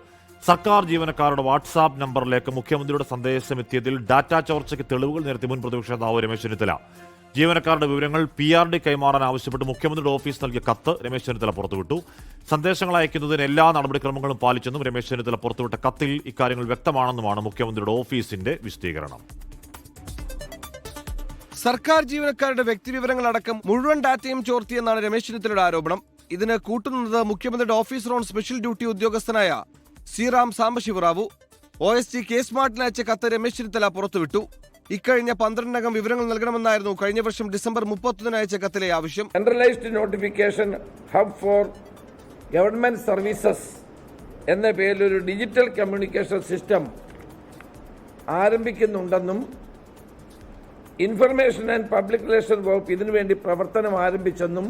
സർക്കാർ ജീവനക്കാരുടെ വാട്സാപ്പ് നമ്പറിലേക്ക് മുഖ്യമന്ത്രിയുടെ സന്ദേശം എത്തിയതിൽ ഡാറ്റ ചോർച്ചയ്ക്ക് തെളിവുകൾ നിരത്തി മുൻ പ്രതിപക്ഷ നേതാവ് രമേശ് ചെന്നിത്തല. ജീവനക്കാരുടെ വിവരങ്ങൾ PRD കൈമാറാൻ ആവശ്യപ്പെട്ട് മുഖ്യമന്ത്രിയുടെ ഓഫീസ് നൽകിയ കത്ത് രമേശ് ചെന്നിത്തല പുറത്തുവിട്ടു. സന്ദേശങ്ങൾ അയക്കുന്നതിന് എല്ലാ നടപടിക്രമങ്ങളും പാലിച്ചെന്നും രമേശ് ചെന്നിത്തല പുറത്തുവിട്ട കത്തിൽ ഇക്കാര്യങ്ങൾ വ്യക്തമാണെന്നുമാണ് മുഖ്യമന്ത്രിയുടെ ഓഫീസിന്റെ വിശദീകരണം. സർക്കാർ ജീവനക്കാരുടെ വ്യക്തിവിവരങ്ങളടക്കം മുഴുവൻ ഡാറ്റയും ചോർത്തിയെന്നാണ് രമേശ് ചെന്നിത്തലയുടെ ആരോപണം. ഇതിന് കൂട്ടുനിന്നത് മുഖ്യമന്ത്രിയുടെ ഓഫീസർ ഓൺ സ്പെഷ്യൽ ഡ്യൂട്ടി ഉദ്യോഗസ്ഥനായ ശ്രീറാം സാംബശിവറാവു. OSG കെ സ്മാർട്ടിന് അയച്ച കത്ത് രമേശ് ചെന്നിത്തല പുറത്തുവിട്ടു. ഇക്കഴിഞ്ഞ 12-നകം വിവരങ്ങൾ നൽകണമെന്നായിരുന്നു കഴിഞ്ഞ വർഷം ഡിസംബർ 31 അയച്ച കത്തിലെ ആവശ്യം. Centralised notification hub for government services എന്ന പേരിൽ ഒരു ഡിജിറ്റൽ കമ്മ്യൂണിക്കേഷൻ സിസ്റ്റം ആരംഭിക്കുന്നുണ്ടെന്നും ഇൻഫർമേഷൻ ആൻഡ് പബ്ലിക് റിലേഷൻ വകുപ്പ് ഇതിനുവേണ്ടി പ്രവർത്തനം ആരംഭിച്ചെന്നും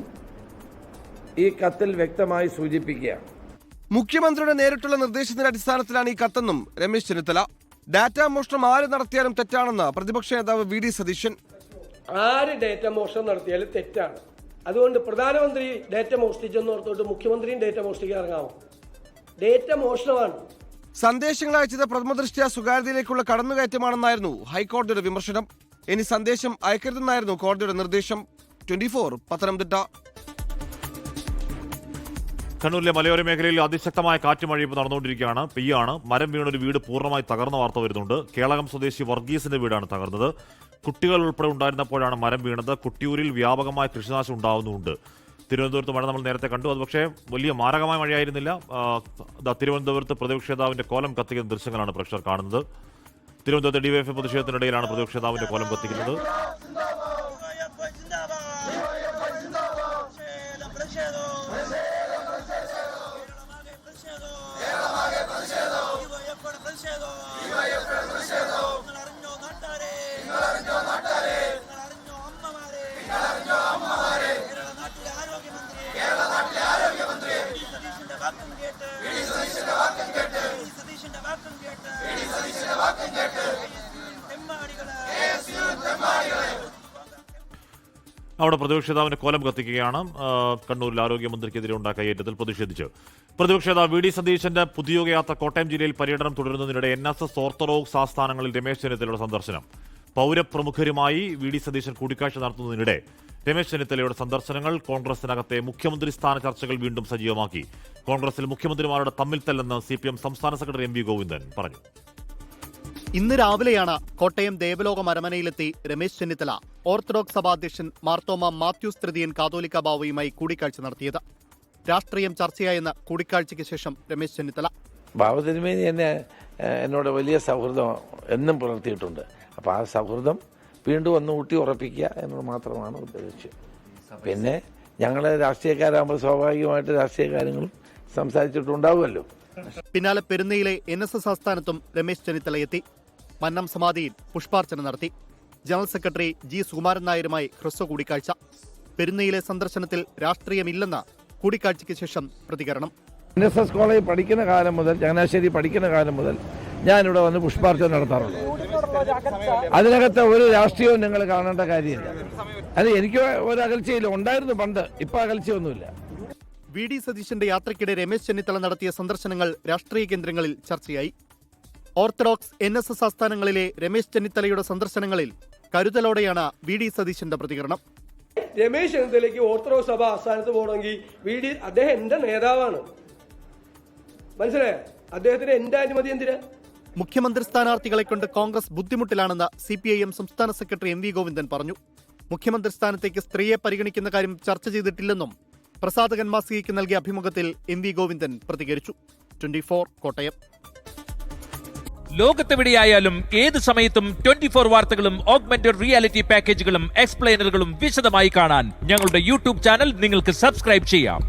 ഈ കത്തിൽ വ്യക്തമായി സൂചിപ്പിക്കുകയാണ്. മുഖ്യമന്ത്രിയുടെ നേരിട്ടുള്ള നിർദ്ദേശത്തിന്റെ അടിസ്ഥാനത്തിലാണ് ഈ കത്തെന്നും രമേശ് ചെന്നിത്തല. ഡാറ്റ മോഷണം ആര് നടത്തിയാലും തെറ്റാണെന്ന് പ്രതിപക്ഷ നേതാവ് VD സതീശൻ. ആര് ഡേറ്റ മോഷണം നടത്തിയാലും തെറ്റാണ്. അതുകൊണ്ട് പ്രധാനമന്ത്രി ഡേറ്റ മോഷ്ടിച്ചെന്ന് ഓർത്തോട്ട് മുഖ്യമന്ത്രിയും ഡേറ്റ മോഷ്ടിക്കാൻ ഇറങ്ങാമോ? ഡേറ്റ മോഷണമാണ്. സന്ദേശങ്ങൾ അയച്ചത് പ്രഥമദൃഷ്ട്യാ സ്വകാര്യതയിലേക്കുള്ള കടന്നുകയറ്റമാണെന്നായിരുന്നു ഹൈക്കോടതിയുടെ വിമർശനം. ഇനി സന്ദേശം അയക്കരുതെന്നായിരുന്നു കോടതിയുടെ നിർദ്ദേശം. 24 പത്തനംതിട്ട. കണ്ണൂരിലെ മലയോര മേഖലയിൽ അതിശക്തമായ കാറ്റും മഴയും നടന്നുകൊണ്ടിരിക്കുകയാണ്. പെയ്യാണ്. മരം വീണൊരു വീട് പൂർണ്ണമായി തകർന്ന വാർത്ത വരുന്നുണ്ട്. കേളകം സ്വദേശി വർഗീസിന്റെ വീടാണ് തകർന്നത്. കുട്ടികൾ ഉൾപ്പെടെ ഉണ്ടായിരുന്നപ്പോഴാണ് മരം വീണത്. കുട്ടിയൂരിൽ വ്യാപകമായ കൃഷിനാശം ഉണ്ടാവുന്നുണ്ട്. തിരുവനന്തപുരത്ത് മഴ നമ്മൾ നേരത്തെ കണ്ടു. അത് പക്ഷേ വലിയ മാരകമായ മഴയായിരുന്നില്ല. തിരുവനന്തപുരത്ത് പ്രതിപക്ഷ നേതാവിന്റെ കോലം കത്തിക്കുന്ന ദൃശ്യങ്ങളാണ് പ്രേക്ഷകർ കാണുന്നത്. തിരുവനന്തപുരത്ത് DYFI പ്രതിഷേധത്തിനിടയിലാണ് പ്രതിപക്ഷ നേതാവിന്റെ കോലം കത്തിക്കുന്നത്. അവിടെ പ്രതിപക്ഷ നേതാവിന്റെ കോലം കത്തിക്കുകയാണ്. കണ്ണൂരിൽ ആരോഗ്യമന്ത്രിക്കെതിരെ ഉണ്ടായ കയ്യേറ്റത്തിൽ പ്രതിഷേധിച്ച് പ്രതിപക്ഷ നേതാവ് VD സതീശന്റെ പുതുയുഗയാത്ര കോട്ടയം ജില്ലയിൽ പര്യടനം തുടരുന്നതിനിടെ NSS ഓർത്തഡോക്സ് ആസ്ഥാനങ്ങളിൽ രമേശ് ചെന്നിത്തലയുടെ സന്ദർശനം. പൗരപ്രമുഖരുമായി VD സതീശൻ കൂടിക്കാഴ്ച നടത്തുന്നതിനിടെ രമേശ് ചെന്നിത്തലയുടെ സന്ദർശനങ്ങൾ കോൺഗ്രസിനകത്തെ മുഖ്യമന്ത്രി സ്ഥാന ചർച്ചകൾ വീണ്ടും സജീവമാക്കി. കോൺഗ്രസിൽ മുഖ്യമന്ത്രിമാരുടെ തമ്മിൽത്തല്ലെന്ന് CPM സംസ്ഥാന സെക്രട്ടറി MV ഗോവിന്ദൻ പറഞ്ഞു. ഇന്ന് രാവിലെയാണ് കോട്ടയം ദേവലോക അരമനയിലെത്തി രമേശ് ചെന്നിത്തല ഓർത്തഡോക്സ് സഭാധ്യക്ഷൻ മാർത്തോമ മാത്യൂസ് തൃതീയൻ കാതോലിക്ക ബാവയുമായി കൂടിക്കാഴ്ച നടത്തിയത്. രാഷ്ട്രീയം ചർച്ചയായെന്ന് കൂടിക്കാഴ്ചയ്ക്ക് ശേഷം രമേശ് ചെന്നിത്തല. ബാബുതിരുമേനി എന്നെ എന്നോട് വലിയ സൗഹൃദം എന്നും പുലർത്തിയിട്ടുണ്ട്. അപ്പോൾ ആ സൗഹൃദം വീണ്ടും ഒന്ന് ഊട്ടി ഉറപ്പിക്കുക എന്നത് മാത്രമാണ് ഉദ്ദേശിച്ചത്. പിന്നെ ഞങ്ങൾ രാഷ്ട്രീയക്കാരാകുമ്പോൾ സ്വാഭാവികമായിട്ട് രാഷ്ട്രീയ കാര്യങ്ങളും സംസാരിച്ചിട്ടുണ്ടാവുമല്ലോ. പിന്നാലെ പെരുന്നയിലെ NSS ആസ്ഥാനത്തും രമേശ് ചെന്നിത്തല എത്തി. മന്നം സമാധിയിൽ പുഷ്പാർച്ചന നടത്തി. General secretary G. സുകുമാരൻ നായരുമായി ഹ്രസ്വ കൂടിക്കാഴ്ച. പെരുന്നയിലെ സന്ദർശനത്തിൽ രാഷ്ട്രീയമില്ലെന്ന കൂടിക്കാഴ്ചയ്ക്ക് ശേഷം പ്രതികരണം. NSS കോളേജ് പഠിക്കുന്ന കാലം മുതൽ, ചങ്ങനാശ്ശേരി പഠിക്കുന്ന കാലം മുതൽ ഞാനിവിടെ വന്ന് പുഷ്പാർച്ചന നടത്താറുണ്ട്. അതിനകത്ത് ഒരു രാഷ്ട്രീയവും നിങ്ങൾ കാണേണ്ട കാര്യമില്ല. അത് എനിക്ക് ഒരു അകൽച്ചയില്ല, ഉണ്ടായിരുന്നു പണ്ട്, ഇപ്പൊ അകൽച്ചയൊന്നുമില്ല. VD സതീശന്റെ യാത്രയ്ക്കിടെ രമേശ് ചെന്നിത്തല നടത്തിയ സന്ദർശനങ്ങൾ രാഷ്ട്രീയ കേന്ദ്രങ്ങളിൽ ചർച്ചയായി. ഓർത്തഡോക്സ് NSS ആസ്ഥാനങ്ങളിലെ രമേശ് ചെന്നിത്തലയുടെ സന്ദർശനങ്ങളിൽ കരുതലോടെയാണ് VD സതീശന്റെ പ്രതികരണം. രമേശ് ചെന്നിത്തലയ്ക്ക് ഓർത്തഡോക്സ് സഭ ആസ്ഥാനത്ത് പോകണമെങ്കിൽ അദ്ദേഹം എന്റെ നേതാവാണ്, മനസ്സിലായോ? അദ്ദേഹത്തിന് എന്റെ അനുമതി എന്തിനാ? മുഖ്യമന്ത്രി സ്ഥാനാർത്ഥികളെ കൊണ്ട് കോൺഗ്രസ് ബുദ്ധിമുട്ടിലാണെന്ന് CPIM സംസ്ഥാന സെക്രട്ടറി MV ഗോവിന്ദൻ പറഞ്ഞു. മുഖ്യമന്ത്രി സ്ഥാനത്തേക്ക് സ്ത്രീയെ പരിഗണിക്കുന്ന കാര്യം ചർച്ച ചെയ്തിട്ടില്ലെന്നും പ്രസാദകൻ മാസികയ്ക്ക് നൽകിയ അഭിമുഖത്തിൽ MV ഗോവിന്ദൻ പ്രതികരിച്ചു. 24 കോട്ടയം. ലോകത്തെവിടെയായാലും ഏത് സമയത്തും 24 വാർത്തകളും ഓഗ്മെന്റഡ് റിയാലിറ്റി പാക്കേജുകളും എക്സ്പ്ലെയിനറുകളും വിശദമായി കാണാൻ ഞങ്ങളുടെ YouTube ചാനൽ നിങ്ങൾക്ക് സബ്സ്ക്രൈബ് ചെയ്യാം.